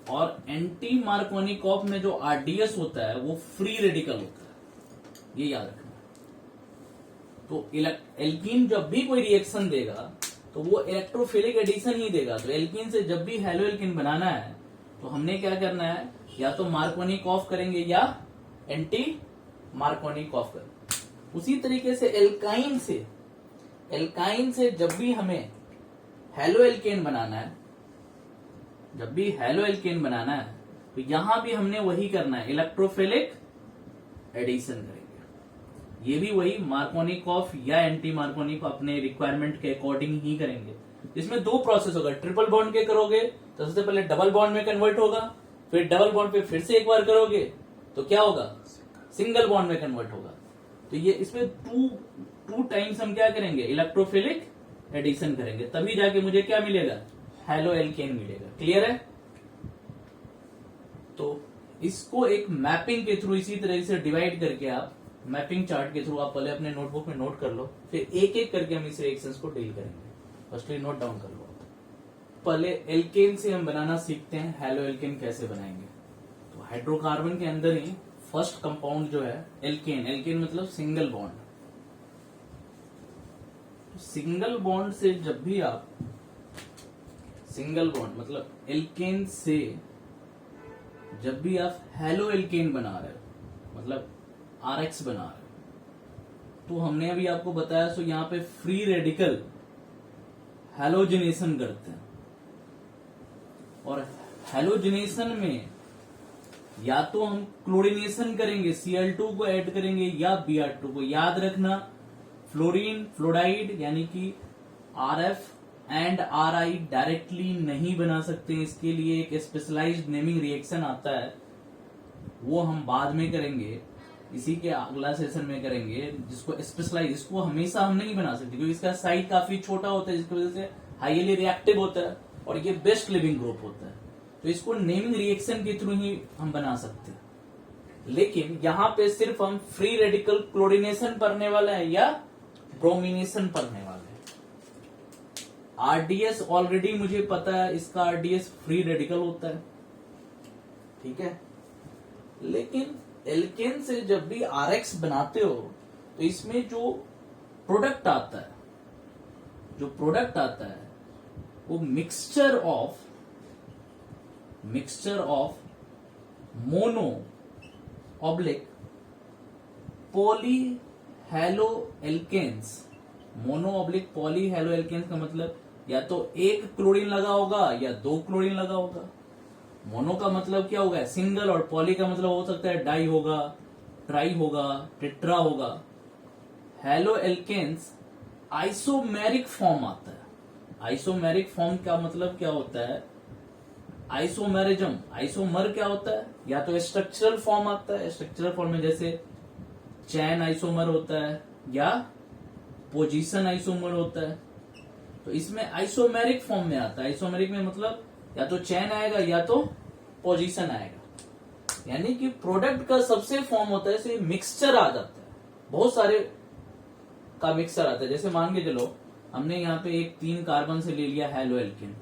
और एंटी मार्कोनिकॉफ में जो आरडीएस होता है वो फ्री रेडिकल होता है, ये याद रखना है। तो एल्कीन जब भी कोई रिएक्शन देगा तो वो इलेक्ट्रोफिलिक एडिशन ही देगा। तो एल्कीन से जब भी हैलो एल्कीन बनाना है तो हमने क्या करना है, या तो मार्कोनिकॉफ करेंगे या एंटी मार्कोनिकॉफ करेंगे। उसी तरीके से एल्काइन से जब भी हमें हैलो एल्केन बनाना है, तो यहां भी हमने वही करना है, इलेक्ट्रोफिलिक एडिशन करेंगे। ये भी वही मार्कोनिकॉफ या एंटी मार्कोनिकॉफ अपने रिक्वायरमेंट के अकॉर्डिंग ही करेंगे। इसमें 2 प्रोसेस होगा, ट्रिपल बॉन्ड के करोगे तो सबसे पहले डबल बॉन्ड में कन्वर्ट होगा, फिर डबल बॉन्ड पे फिर से एक बार करोगे तो क्या होगा, सिंगल बॉन्ड में कन्वर्ट होगा। तो ये इसमें टू टाइम्स हम क्या करेंगे, इलेक्ट्रोफिलिक एडिशन करेंगे, तभी जाके मुझे क्या मिलेगा, हैलो एल्केन मिलेगा। क्लियर है। तो इसको एक मैपिंग के थ्रू इसी तरह से डिवाइड करके आप मैपिंग चार्ट के थ्रू आप पहले अपने नोटबुक में नोट कर लो, फिर एक एक करके हम इस रिएक्शंस को डील करेंगे। फर्स्टली नोट डाउन कर लो। पहले एल्केन से हम बनाना सीखते हैं, हैलो एल्केन कैसे बनाएंगे। तो हाइड्रोकार्बन के अंदर ही फर्स्ट कंपाउंड जो है एल्केन मतलब सिंगल बॉन्ड। सिंगल बॉन्ड से जब भी आप सिंगल बॉन्ड मतलब एल्केन से जब भी आप हैलो एल्केन बना रहे हो, मतलब आरएक्स बना रहे हो, तो हमने अभी आपको बताया सो यहाँ पे फ्री रेडिकल हैलोजिनेशन करते हैं। और हैलोजिनेशन में या तो हम क्लोरीनेशन करेंगे, Cl2 को ऐड करेंगे या Br2 को। याद रखना फ्लोरीन फ्लोराइड यानी कि RF एंड RI डायरेक्टली नहीं बना सकते, इसके लिए एक स्पेशलाइज्ड नेमिंग रिएक्शन आता है, वो हम बाद में करेंगे। इसी के अगला सेशन में करेंगे, जिसको स्पेशलाइज, इसको हमेशा हम नहीं बना सकते क्योंकि इसका साइज काफी छोटा होता है, जिसकी वजह से हाईली रिएक्टिव होता है और ये बेस्ट लिविंग ग्रुप होता है। तो इसको नेमिंग रिएक्शन के थ्रू ही हम बना सकते हैं। लेकिन यहाँ पे सिर्फ हम फ्री रेडिकल क्लोरीनेशन पढ़ने वाले हैं या ब्रोमिनेशन पढ़ने वाले हैं। आरडीएस ऑलरेडी मुझे पता है, इसका आरडीएस फ्री रेडिकल होता है, ठीक है। लेकिन एल्केन से जब भी आरएक्स बनाते हो तो इसमें जो प्रोडक्ट आता है, वो mixture of mono oblique poly halo alkenes. Mono oblique poly halo alkenes का मतलब या तो एक क्लोरीन लगा होगा या दो क्लोरीन लगा होगा। मोनो का मतलब क्या होगा, सिंगल, और पॉली का मतलब हो सकता है डाई होगा, ट्राई होगा, टेट्रा होगा। हैलो एल्केन्स आइसोमेरिक फॉर्म आता है। आइसोमेरिक फॉर्म का मतलब क्या होता है, आइसोमेरिज्म। आइसोमर क्या होता है, या तो स्ट्रक्चरल फॉर्म आता है, स्ट्रक्चरल फॉर्म में जैसे चैन आइसोमर होता है या पोजीशन आइसोमर होता है। तो इसमें आइसोमेरिक फॉर्म में आता है। आइसोमेरिक में मतलब या तो चैन आएगा या तो पोजीशन आएगा, यानी कि प्रोडक्ट का सबसे फॉर्म होता है, इसे मिक्सचर आ जाता है, बहुत सारे का मिक्सचर आता है। जैसे मान के चलो हमने यहाँ पे एक 3 कार्बन से ले लिया हैलो एल्केन।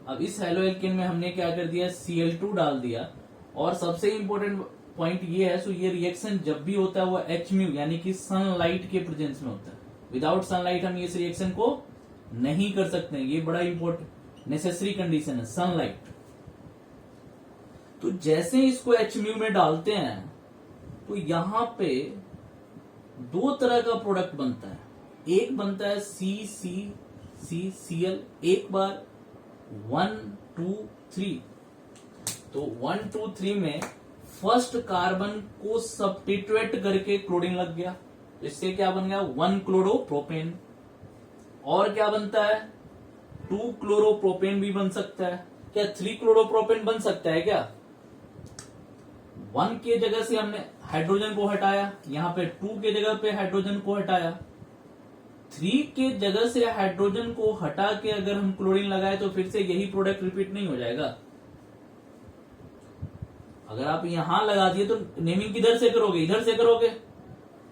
अब इस हैलो एल्केन में हमने क्या कर दिया, Cl2 डाल दिया। और सबसे इंपॉर्टेंट पॉइंट ये है, सो ये रिएक्शन जब भी होता है वो HMU यानी कि सनलाइट के प्रेजेंस में होता है। विदाउट सनलाइट हम इस रिएक्शन को नहीं कर सकते हैं, ये बड़ा इंपॉर्टेंट नेसेसरी कंडीशन है, सनलाइट। तो जैसे इसको HMU में डालते हैं तो यहां पे 2 तरह का प्रोडक्ट बनता है। एक बनता है CCCCl, एक बार 1 2 3। तो 1 2 3 में फर्स्ट कार्बन को सब्स्टिट्यूट करके क्लोरीन लग गया, तो इससे क्या बन गया, 1 क्लोरोप्रोपेन। और क्या बनता है, 2 क्लोरोप्रोपेन भी बन सकता है। क्या 3 क्लोरोप्रोपेन बन सकता है क्या? 1 के जगह से हमने हाइड्रोजन को हटाया, यहाँ पे 2 के जगह पे हाइड्रोजन को हटाया। 3 के जगह से हाइड्रोजन को हटा के अगर हम क्लोरीन लगाए तो फिर से यही प्रोडक्ट रिपीट नहीं हो जाएगा। अगर आप यहां लगा दिए तो नेमिंग किधर से करोगे, इधर से करोगे,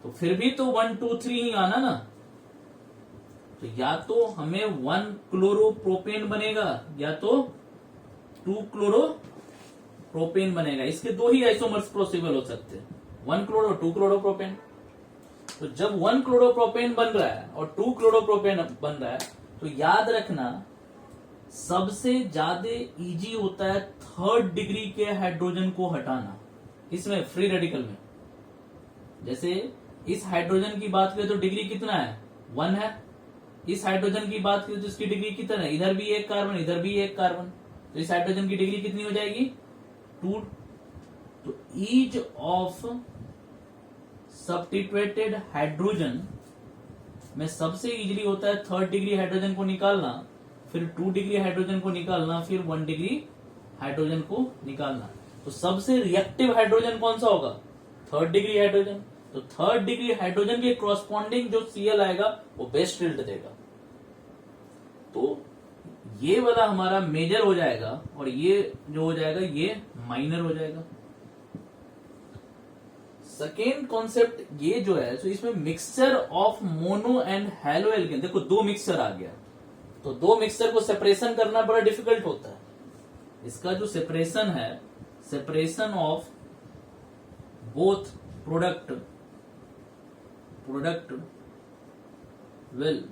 तो फिर भी तो 1 2 3 ही आना ना। तो या तो हमें 1 क्लोरोप्रोपेन बनेगा या तो 2 क्लोरोप्रोपेन बनेगा। इसके 2 ही आइसोमर्स पॉसिबल हो सकते हैं, 1 क्लोरो 2 क्लोरोप्रोपेन। तो जब 1 क्लोरोप्रोपेन बन रहा है और 2 क्लोरोप्रोपेन बन रहा है तो याद रखना सबसे ज्यादा इजी होता है 3rd डिग्री के हाइड्रोजन को हटाना। इसमें फ्री रेडिकल में जैसे इस हाइड्रोजन की बात करें तो डिग्री कितना है, 1 है। इस हाइड्रोजन की बात करें तो इसकी डिग्री कितना है, इधर भी एक कार्बन, इधर भी एक कार्बन, तो इस हाइड्रोजन की डिग्री कितनी हो जाएगी, 2। तो ईच ऑफ सब्स्टिट्यूटेड हाइड्रोजन में सबसे इजीली होता है 3rd डिग्री हाइड्रोजन को निकालना, फिर 2 डिग्री हाइड्रोजन को निकालना, फिर 1 डिग्री हाइड्रोजन को निकालना। तो सबसे रिएक्टिव हाइड्रोजन कौन सा होगा, 3rd डिग्री हाइड्रोजन। तो 3rd डिग्री हाइड्रोजन के कॉरस्पॉन्डिंग जो Cl आएगा वो बेस्ट यील्ड देगा। तो ये वाला हमारा मेजर हो जाएगा और ये जो हो जाएगा ये माइनर हो जाएगा। सेकेंड कॉन्सेप्ट ये जो है, तो इसमें mixture of mono and halo alkene. देखो 2 मिक्सचर आ गया, तो 2 मिक्सचर को सेपरेशन करना बड़ा डिफिकल्ट होता है। इसका जो सेपरेशन है, separation of both product will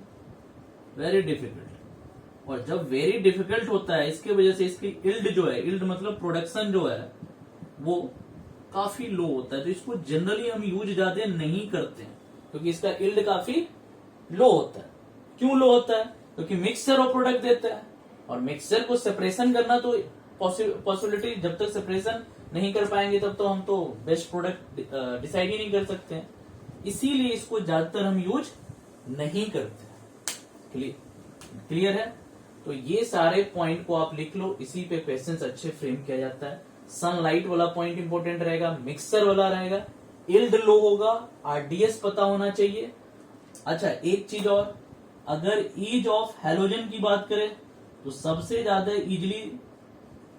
very difficult. और जब वेरी डिफिकल्ट होता है इसकी वजह से इसकी यील्ड जो है, यील्ड मतलब प्रोडक्शन जो है वो काफी लो होता है। तो इसको जनरली हम यूज ज्यादा नहीं करते हैं क्योंकि इसका यील्ड काफी लो होता है। क्यों लो होता है, क्योंकि मिक्सचर ऑफ प्रोडक्ट देता है और मिक्सचर को सेपरेशन करना तो पॉसिबिलिटी, जब तक सेपरेशन नहीं कर पाएंगे तब तो हम तो बेस्ट प्रोडक्ट डिसाइड ही नहीं कर सकते हैं। इसीलिए इसको ज्यादातर हम यूज नहीं करते। क्लियर है? तो ये सारे पॉइंट को आप लिख लो, इसी पे क्वेश्चंस अच्छे फ्रेम किया जाता है। सनलाइट वाला पॉइंट इंपॉर्टेंट रहेगा, मिक्सचर वाला रहेगा, इल्ड लो होगा, आरडीएस पता होना चाहिए। अच्छा एक चीज और, अगर ईज ऑफ हेलोजन की बात करें तो सबसे ज्यादा इजिली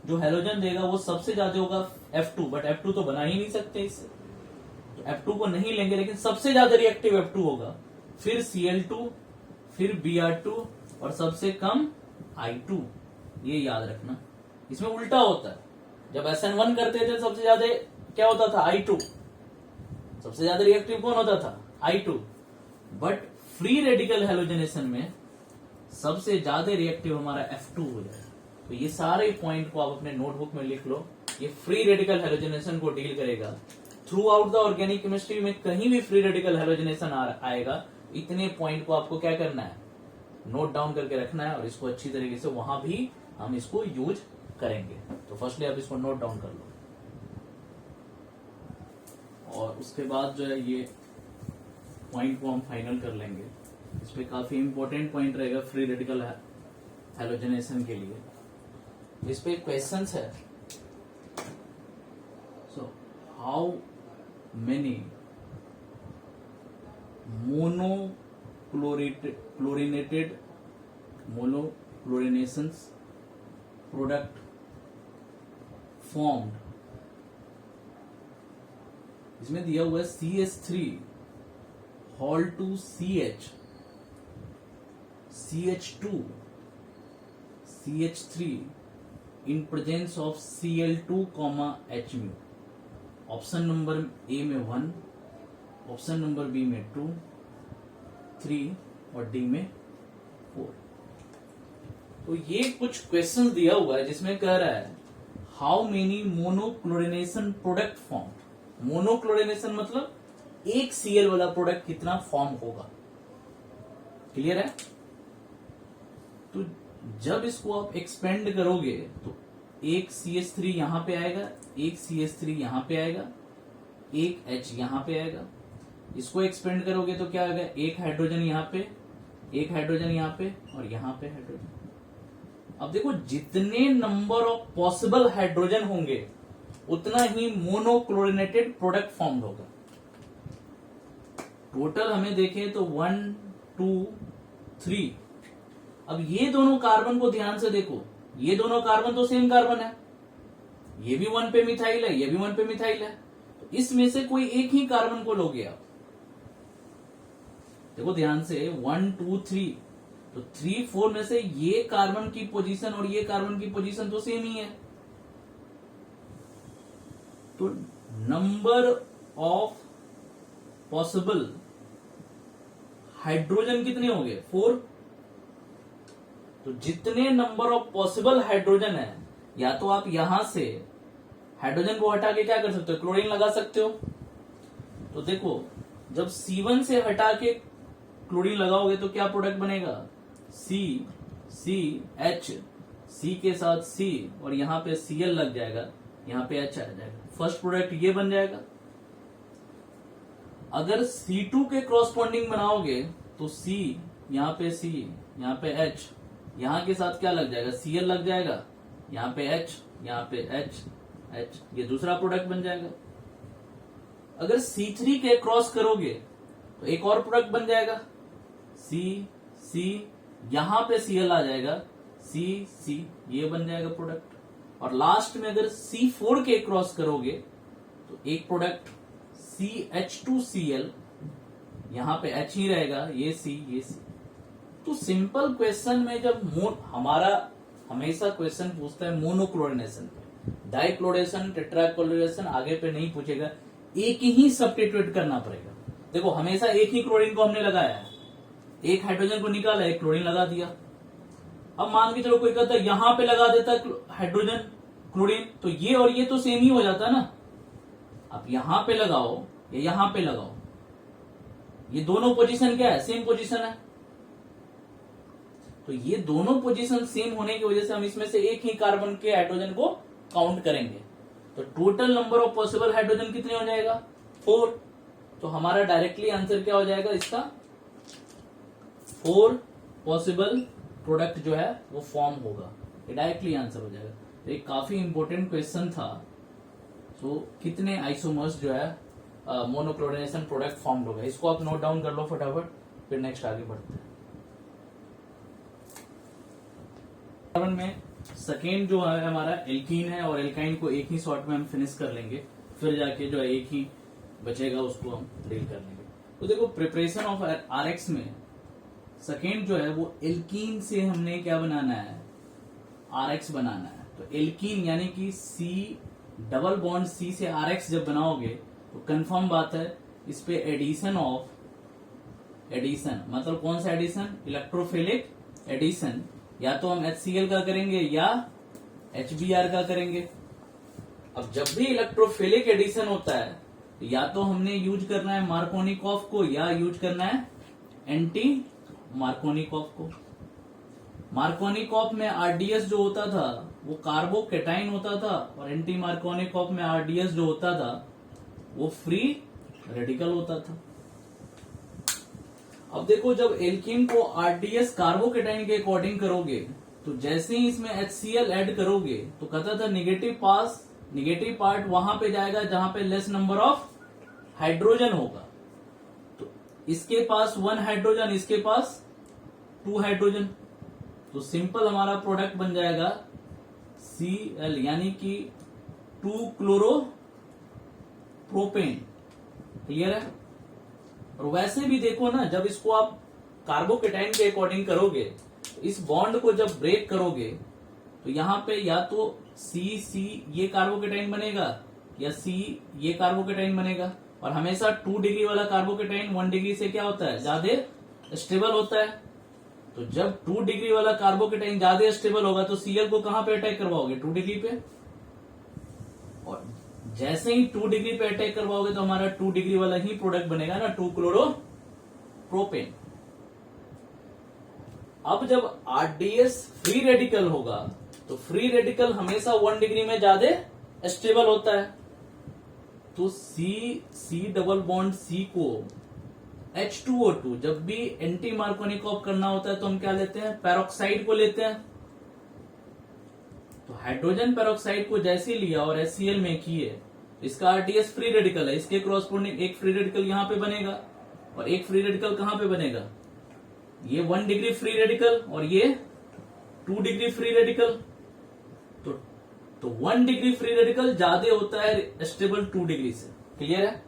जो हेलोजन देगा वो सबसे ज्यादा होगा F2, बट F2 तो बना ही नहीं सकते इससे, तो F2 को नहीं लेंगे, लेकिन सबसे ज्यादा रिएक्टिव F2 होगा, फिर Cl2, फिर Br2 और सबसे कम I2। ये याद रखना। इसमें उल्टा होता है, जब SN1 करते थे सबसे ज्यादा क्या होता था, I2, सबसे ज्यादा रिएक्टिव कौन होता था, I2, but free radical halogenation में सबसे ज्यादा रिएक्टिव हमारा F2 हो जाएगा। तो ये सारे पॉइंट को आप अपने नोटबुक में लिख लो, ये फ्री रेडिकल हेलोजनेशन को डील करेगा। Through out the organic chemistry में कहीं भी फ्री रेडिकल हेलोजनेशन आएगा, इतने पॉइंट को आपको क्या करना है, नोट डाउन करके रखना है, और इसको अच्छी तरीके से वहां भी हम इसको यूज करेंगे। तो फर्स्टली आप इसको नोट डाउन कर लो, और उसके बाद जो है ये पॉइंट को हम फाइनल कर लेंगे। इस पे काफी इंपॉर्टेंट पॉइंट रहेगा फ्री रेडिकल हेलोजनेशन के लिए। इस पे क्वेश्चंस है, so how many monochlorinations product formed, इसमें दिया हुआ है CH3 hall to CH, CH2 CH3 in presence of Cl2, Hmu। Option number A में 1, ऑप्शन नंबर बी में 2, 3 और डी में 4। तो ये कुछ क्वेश्चंस दिया हुआ है जिसमें कह रहा है how many monochlorination product form. Monochlorination मतलब एक Cl वाला प्रोडक्ट कितना फॉर्म होगा, क्लियर है। तो जब इसको आप एक्सपेंड करोगे तो एक CH3 यहां पे आएगा, एक CH3 यहां पे आएगा, एक H यहां पे आएगा। इसको एक्सपेंड करोगे तो क्या आएगा, एक हाइड्रोजन यहां पे, एक हाइड्रोजन यहां पे और यहां पे हाइड्रोजन। अब देखो जितने नंबर ऑफ पॉसिबल हाइड्रोजन होंगे उतना ही मोनोक्लोरिनेटेड प्रोडक्ट फॉर्म होगा। टोटल हमें देखें तो 1 2 3। अब ये दोनों कार्बन को ध्यान से देखो, ये दोनों कार्बन तो सेम कार्बन है, ये भी 1 पे मिथाइल है, ये भी 1 पे मिथाइल है, तो इसमें से कोई एक ही कार्बन को लोगे आप। देखो ध्यान से 1 2 3, तो 3 4 में से ये कार्बन की पोजीशन और ये कार्बन की पोजीशन तो सेम ही है, तो नंबर ऑफ पॉसिबल हाइड्रोजन कितने हो गए, 4। तो जितने नंबर ऑफ पॉसिबल हाइड्रोजन है, या तो आप यहां से हाइड्रोजन को हटा के क्या कर सकते हो, क्लोरीन लगा सकते हो। तो देखो जब C1 से हटा के क्लोरीन लगाओगे तो क्या प्रोडक्ट बनेगा, CH, C के साथ C और यहां पे Cl लग जाएगा, यहां पे H आ जाएगा, फर्स्ट प्रोडक्ट ये बन जाएगा। अगर C2 के क्रॉसपॉन्डिंग बनाओगे तो C, यहां पे C, यहां पे H, यहां के साथ क्या लग जाएगा, Cl लग जाएगा, यहां पे H, यहां पे H, ये दूसरा प्रोडक्ट बन जाएगा। अगर C3 के क्रॉस करोगे तो एक और प्रोडक्ट बन जाएगा, C, यहां पे Cl आ जाएगा, C, ये बन जाएगा प्रोडक्ट। और लास्ट में अगर C4 के क्रॉस करोगे तो एक प्रोडक्ट CH2Cl, यहां पे H ही रहेगा, ये C, ये C। तो सिंपल क्वेश्चन में जब हमारा हमेशा क्वेश्चन पूछता है मोनोक्लोरिनेशन पे, डाइक्लोरेशन टेट्राक्लोरेशन आगे पे नहीं पूछेगा, एक ही सब्स्टिट्यूट करना पड़ेगा। देखो हमेशा एक ही क्लोरीन को हमने लगाया है, एक हाइड्रोजन को निकाला, एक क्लोरीन लगा दिया। अब मान के चलो कोई कहता है यहां पे लगा देता हाइड्रोजन क्लोरीन, तो ये और ये तो सेम ही हो जाता ना। आप यहां पे लगाओ या यहां पे लगाओ, ये दोनों पोजीशन क्या है, सेम पोजीशन है। तो ये दोनों पोजीशन सेम होने की वजह से हम इसमें से एक ही कार्बन के हाइड्रोजन को काउंट करेंगे। तो total number of possible hydrogen कितने हो जाएगा, 4। तो हमारा डायरेक्टली आंसर क्या हो जाएगा इसका, 4 पॉसिबल प्रोडक्ट जो है वो फॉर्म होगा, ये डायरेक्टली आंसर हो जाएगा। तो एक काफी इंपॉर्टेंट क्वेश्चन था। तो कितने आइसोमर्स जो है मोनोक्लोरिनेशन प्रोडक्ट फॉर्म होगा। इसको आप नोट डाउन कर लो फटाफट, फिर नेक्स्ट आगे बढ़ते हैं। में सेकेंड जो है हमारा एल्कीन है, और एल्काइन को एक ही शॉट में हम फिनिश कर लेंगे, फिर जाके जो है एक ही बचेगा उसको हम डील कर लेंगे। तो देखो प्रिपरेशन ऑफ आरएक्स में सेकेंड जो है वो एल्कीन से हमने क्या बनाना है, आरएक्स बनाना है। तो एल्कीन यानी कि सी डबल बॉन्ड सी से आरएक्स जब बनाओगे तो कंफर्म बात है इस पे एडिशन मतलब कौन सा एडिशन, इलेक्ट्रोफिलिक एडिशन, या तो हम HCl का करेंगे या HBr का करेंगे। अब जब भी इलेक्ट्रोफिलिक एडिशन होता है तो या तो हमने यूज करना है मार्कोनिकॉफ को या यूज करना है एंटी मार्कोनिकॉफ को। मार्कोनिकॉफ में RDS जो होता था वो कार्बोकेटाइन होता था, और एंटी मार्कोनिकॉफ में RDS जो होता था वो फ्री रेडिकल होता था। अब देखो जब एल्कीन को RDS कार्बोकेटाइन के अकॉर्डिंग करोगे तो जैसे ही इसमें HCl ऐड करोगे तो कहता था नेगेटिव पार्ट वहां पे जाएगा जहां पे लेस नंबर ऑफ हाइड्रोजन होगा। तो इसके पास 1 हाइड्रोजन, इसके पास 2 हाइड्रोजन, तो सिंपल हमारा प्रोडक्ट बन जाएगा Cl यानी कि 2 क्लोरोप्रोपेन। क्लियर है। और वैसे भी देखो ना, जब इसको आप कार्बोकेटाइन के अकॉर्डिंग करोगे, इस बॉन्ड को जब ब्रेक करोगे तो यहाँ पे या तो C ये कार्बोकेटाइन बनेगा या C ये कार्बोकेटाइन बनेगा। और हमेशा 2 डिग्री वाला कार्बोकेटाइन 1 डिग्री से क्या होता है, ज्यादा स्टेबल होता है। तो जब 2 डिग्री वाला कार्बोकेटाइन ज्यादा स्टेबल होगा तो Cl को कहां पे अटैक करवाओगे, 2 डिग्री पे। और जैसे ही 2 डिग्री पे अटैक करवाओगे तो हमारा 2 डिग्री वाला ही प्रोडक्ट बनेगा ना, 2 क्लोरोप्रोपेन। अब जब RDS फ्री रेडिकल होगा तो फ्री रेडिकल हमेशा 1 डिग्री में ज्यादा स्टेबल होता है। तो C डबल बॉन्ड C को H2O2 जब भी एंटी मार्कोनिकॉफ करना होता है तो हम क्या लेते हैं, पेरोक्साइड को लेते हैं। तो हाइड्रोजन पेरोक्साइड को जैसे लिया और HCl में किए, इसका RDS फ्री रेडिकल है, इसके क्रॉसपोर्डिंग एक फ्री रेडिकल यहां पे बनेगा और एक फ्री रेडिकल कहां पे बनेगा, ये 1 डिग्री फ्री रेडिकल और ये 2 डिग्री फ्री रेडिकल। तो 1 डिग्री फ्री रेडिकल ज्यादा होता है स्टेबल 2 डिग्री से। क्लियर है।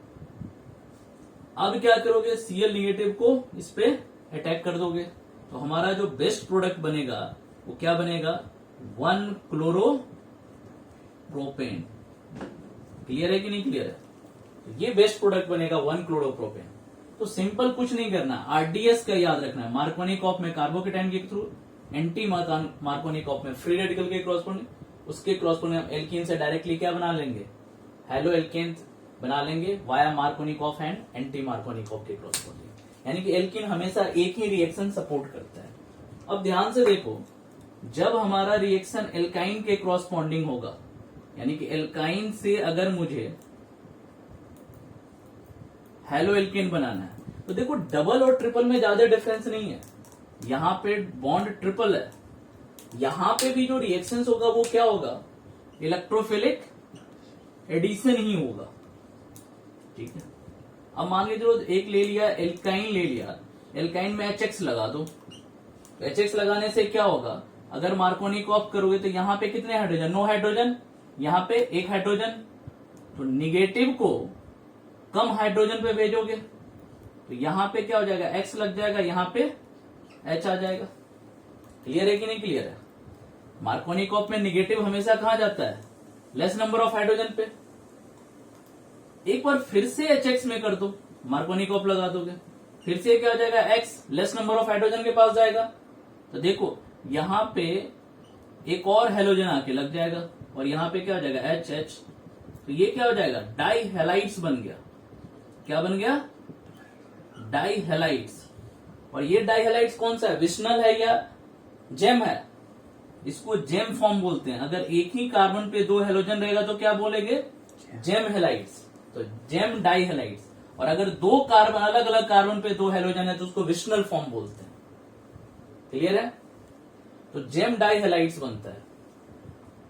अब क्या करोगे, Cl निगेटिव को इस पे अटैक कर दोगे तो हमारा जो बेस्ट प्रोडक्ट बनेगा वो क्या बनेगा, 1 क्लोरोप्रोपेन। क्लियर है कि नहीं क्लियर है। तो ये बेस्ट प्रोडक्ट बनेगा 1 क्लोरोप्रोपेन। तो सिंपल कुछ नहीं करना, RDS का याद रखना है, मार्कोनिकॉफ में कार्बोकेटाइन के थ्रू, एंटी मार्कोनिकॉफ में फ्री रेडिकल के क्रॉसपोर्डिंग, उसके क्रॉसपोर्डिंग हम एल्कीन से डायरेक्टली क्या बना लेंगे, हेलो एल्केन बना लेंगे via Markovnikov and anti Markovnikov के क्रॉसपोर्डिंग। यानी कि एल्कीन हमेशा एक ही रिएक्शन सपोर्ट करता है। अब ध्यान से देखो, जब हमारा रिएक्शन एल्काइन के क्रॉसपोर्डिंग होगा, यानी कि एल्काइन से अगर मुझे हेलो एल्केन बनाना है तो देखो डबल और ट्रिपल में ज्यादा डिफरेंस नहीं है। यहां पे बॉन्ड ट्रिपल है, यहां पे भी जो रिएक्शंस होगा वो क्या होगा, इलेक्ट्रोफिलिक एडिशन ही होगा। ठीक है। अब मान लीजिए एक ले लिया, एल्काइन ले लिया, एल्काइन में HX लगा दो। तो HX लगाने से क्या होगा, अगर मार्कोनिकॉफ करोगे तो यहां पे कितने हाइड्रोजन, 9 हाइड्रोजन, यहां पे 1 हाइड्रोजन। तो निगेटिव को कम हाइड्रोजन पे भेजोगे तो यहां पे क्या हो जाएगा, X लग जाएगा, यहां पे H आ जाएगा। क्लियर है कि नहीं क्लियर है। मार्कोनिकॉफ में निगेटिव हमेशा कहां जाता है, लेस नंबर ऑफ हाइड्रोजन पे। एक बार फिर से HX में कर दो, मार्कोनिकॉफ लगा दोगे, फिर से क्या हो जाएगा, X less number of hydrogen के पास जाएगा। तो देखो यहां पे एक और हेलोजन आके लग जाएगा और यहां पे क्या हो जाएगा, H। तो ये क्या हो जाएगा, डाई हेलाइड्स बन गया। क्या बन गया, डाई हेलाइड्स। और ये डाई हेलाइड्स कौन सा है, विशनल है या जेम है, इसको जेम फॉर्म बोलते हैं। अगर एक ही कार्बन पे 2 हेलोजन रहेगा तो क्या बोलेंगे, जेम हेलाइड्स। तो जेम डाई हेलाइड्स। और अगर 2 कार्बन अलग अलग कार्बन पे 2 हेलोजन है तो उसको विशनल फॉर्म बोलते हैं। क्लियर है। तो जेम डाई हेलाइड्स बनता है।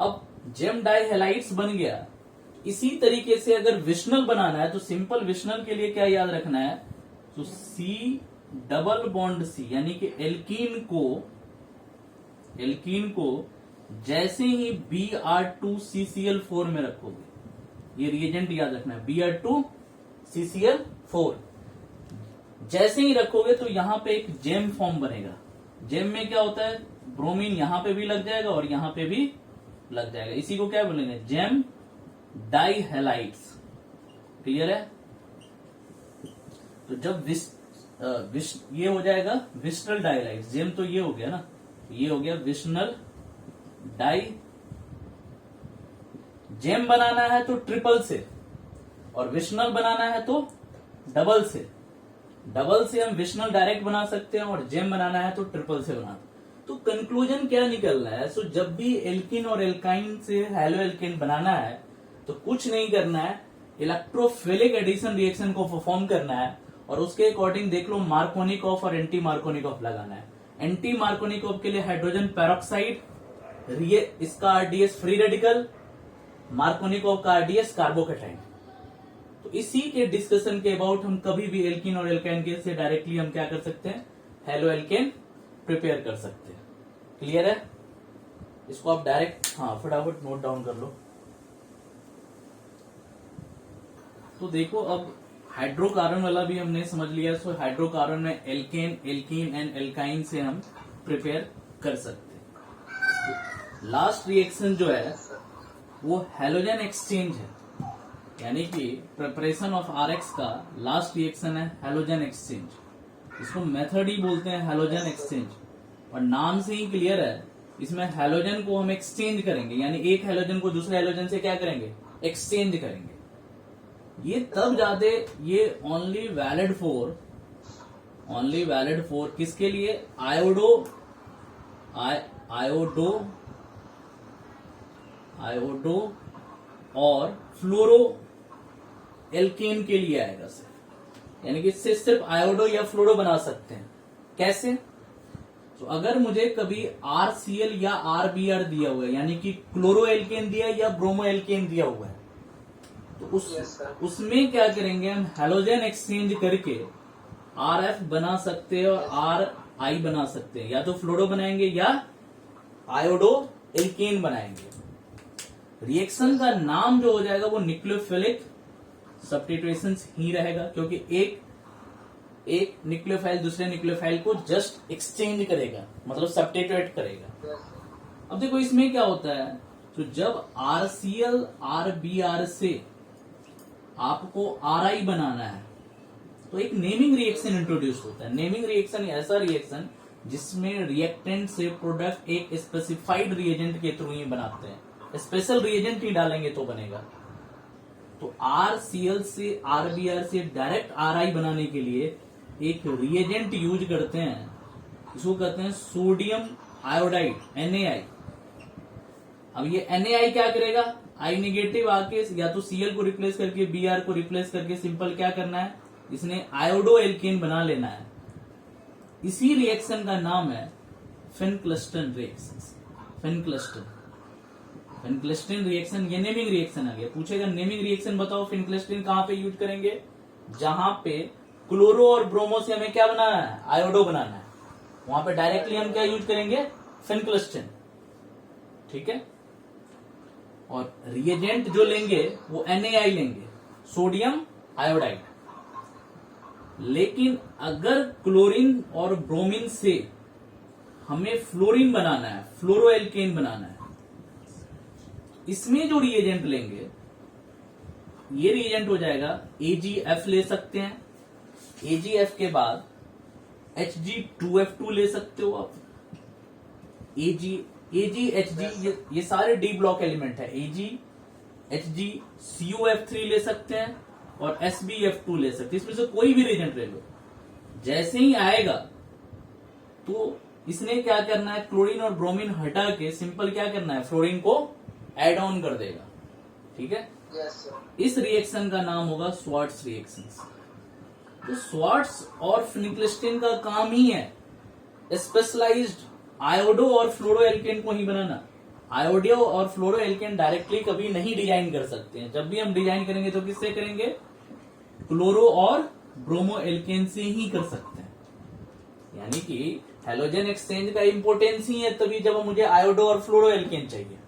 अब जेम डाई हेलाइड्स बन गया, इसी तरीके से अगर विशनल बनाना है तो सिंपल विशनल के लिए क्या याद रखना है, तो सी डबल बॉन्ड सी, यानी कि एल्कीन को जैसे ही Br2CCl4 में रखोगे, ये रिएजेंट याद रखना है, Br2CCl4 जैसे ही रखोगे तो यहां पे एक जेम फॉर्म बनेगा। जेम में क्या होता है, ब्रोमीन यहां पे भी लग जाएगा और यहां पे भी लग जाएगा, इसी को क्या बोलेंगे, जेम डाइहेलाइड्स। क्लियर है? तो जब ये हो जाएगा विशनल डाइहेलाइड्स, जेम तो ये हो गया ना, ये हो गया विशनल डाई। जेम बनाना है तो ट्रिपल से, और विशनल बनाना है तो डबल से। डबल से हम विशनल डायरेक्ट बना सकते हैं और जेम बनाना है तो ट्रिपल से बना। तो कंक्लूजन क्या निकलना है, सो जब भी एल्किन और एल्काइन से हैलो एल्केन बनाना है तो कुछ नहीं करना है, इलेक्ट्रोफिलिक एडिशन रिएक्शन को परफॉर्म करना है और उसके अकॉर्डिंग देख लो मार्कोनिकॉफ और एंटी मार्कोनिकॉफ लगाना है। एंटी मार्कोनिकॉफ के लिए हाइड्रोजन पेरोक्साइड, इसका आरडीएस फ्री रेडिकल, मार्कोनिकॉफ का आरडीएस कार्बोकेटाइन। तो इसी के डिस्कशन के अबाउट हम कभी भी एल्किन और एल्काइन के से डायरेक्टली हम क्या कर सकते हैं, हैलो एल्केन प्रिपेयर कर सकते हैं। क्लियर है? इसको आप डायरेक्ट फटाफट नोट डाउन कर लो। तो देखो अब हाइड्रोकार्बन वाला भी हमने समझ लिया। सो हाइड्रोकार्बन में एल्केन, एल्कीन एंड एल्काइन से हम प्रिपेयर कर सकते हैं। लास्ट रिएक्शन जो है वो हैलोजन एक्सचेंज है, यानी कि प्रिपरेशन ऑफ आरएक्स का लास्ट रिएक्शन है हैलोजन एक्सचेंज। इसको मेथड ही बोलते हैं हैलोजन एक्सचेंज, और नाम से ही क्लियर है, इसमें हैलोजन को हम एक्सचेंज करेंगे, यानी एक हैलोजन को दूसरे हैलोजन से क्या करेंगे, एक्सचेंज करेंगे। ये तब जाते, ये ओनली वैलिड फॉर किसके लिए, आयोडो और फ्लोरो एल्केन के लिए आएगा सिर्फ, यानी कि इससे सिर्फ आयोडो या फ्लोरो बना सकते हैं। कैसे? तो अगर मुझे कभी RCl या RBr दिया हुआ है, यानी कि क्लोरो एल्केन दिया या ब्रोमो एल्केन दिया हुआ है, तो उसमें क्या करेंगे हम, हैलोजन एक्सचेंज करके RF बना सकते हैं और RI बना सकते हैं, या तो फ्लोरो बनाएंगे या आयोडो एल्केन बनाएंगे। रिएक्शन का नाम जो हो जाएगा वो न्यूक्लियोफिलिक सब्स्टिट्यूशन ही रहेगा, क्योंकि एक न्यूक्लियोफाइल दूसरे न्यूक्लियोफाइल को जस्ट एक्सचेंज करेगा, मतलब सब्स्टिट्यूट करेगा। अब देखो इसमें क्या होता है, तो जब RCl RBr से आपको RI बनाना है तो एक नेमिंग रिएक्शन इंट्रोड्यूस होता है। नेमिंग रिएक्शन ऐसा रिएक्शन जिसमें रिएक्टेंट से प्रोडक्ट एक स्पेसिफाइड रिएजेंट के थ्रू ही बनाते हैं, स्पेशल रिएजेंट ही डालेंगे तो बनेगा। तो RCl से RBr से डायरेक्ट RI बनाने के लिए एक रिएजेंट यूज करते हैं, इसको कहते हैं सोडियम आयोडाइड, NaI। अब ये NaI क्या करेगा, I नेगेटिव आके या तो Cl को रिप्लेस करके Br को रिप्लेस करके सिंपल क्या करना है, इसने आयोडो एल्केन बना लेना है। इसी रिएक्शन का नाम है फिनक्लस्टन रिएक्शन। फिनक्लस्टन रिएक्शन, ये नेमिंग रिएक्शन आ गया। पूछेगा नेमिंग रिएक्शन बताओ, फिनक्लस्टन कहां पे यूज करेंगे, जहां पे क्लोरो और ब्रोमो से हमें क्या बनाना है, आयोडो बनाना है, वहां पे डायरेक्टली हम क्या यूज करेंगे, फिनक्लस्टन। ठीक है? और रिएजेंट जो लेंगे वो NaI लेंगे, सोडियम आयोडाइड। लेकिन अगर क्लोरीन और ब्रोमीन से हमें फ्लोरीन बनाना है, फ्लोरो एल्केन बनाना है, इसमें जो रिएजेंट लेंगे, ये रिएजेंट हो जाएगा AgF ले सकते हैं, AgF के बाद Hg2F2 ले सकते हो आप, AgHg, ये सारे डी ब्लॉक एलिमेंट है। Hg CuF3 ले सकते हैं और SbF2 ले सकते हैं, इसमें से कोई भी रिएजेंट ले लो। जैसे ही आएगा तो इसने क्या करना है, क्लोरीन और ब्रोमीन हटा के सिंपल क्या करना है, फ्लोरीन को एड ऑन कर देगा। ठीक है? इस रिएक्शन का नाम होगा स्वार्ट्स रिएक्शन। तो स्वार्ट्स और फिनक्लस्टन का काम ही है स्पेशलाइज्ड आयोडो और फ्लोरो एल्केन को ही बनाना। आयोडो और फ्लोरो एल्केन डायरेक्टली कभी नहीं डिजाइन कर सकते हैं। जब भी हम डिजाइन करेंगे तो किससे करेंगे? क्लोरो और ब्रोमो एल्केन से ही कर सकते हैं। यानी कि हैलोजन एक्सचेंज का इंपोर्टेंस ही है तभी जब मुझे आयोडो और फ्लोरो एल्केन चाहिए,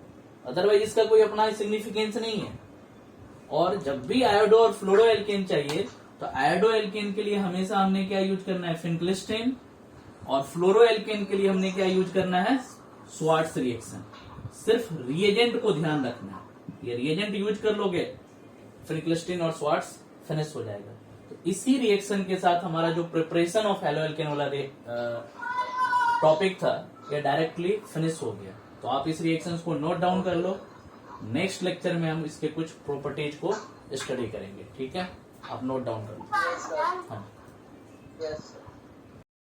अदरवाइज इसका कोई अपना सिग्निफिकेंस नहीं है। और जब भी आयोडो और फ्लोरो एल्केन चाहिए तो आयोडो एल्केन के लिए हमेशा हमने क्या यूज करना है? फिनक्लिस्टेन। और फ्लोरो एल्केन के लिए हमने क्या यूज करना है? Swarts reaction. सिर्फ रिएजेंट को ध्यान रखना है, ये रिएजेंट यूज कर लोगे फिनक्लिस्टेन और स्वार्ट्स फिनिश हो जाएगा। तो इसी रिएक्शन के साथ हमारा जो प्रिपरेशन ऑफ हैलो एल्केन वाला टॉपिक था ये डायरेक्टली फिनिश हो गया। तो आप इस रिएक्शंस को नोट डाउन कर लो। नेक्स्ट लेक्चर में हम इसके कुछ प्रॉपर्टीज को स्टडी करेंगे, ठीक है? आप नोट डाउन कर लो। हाँ। यस।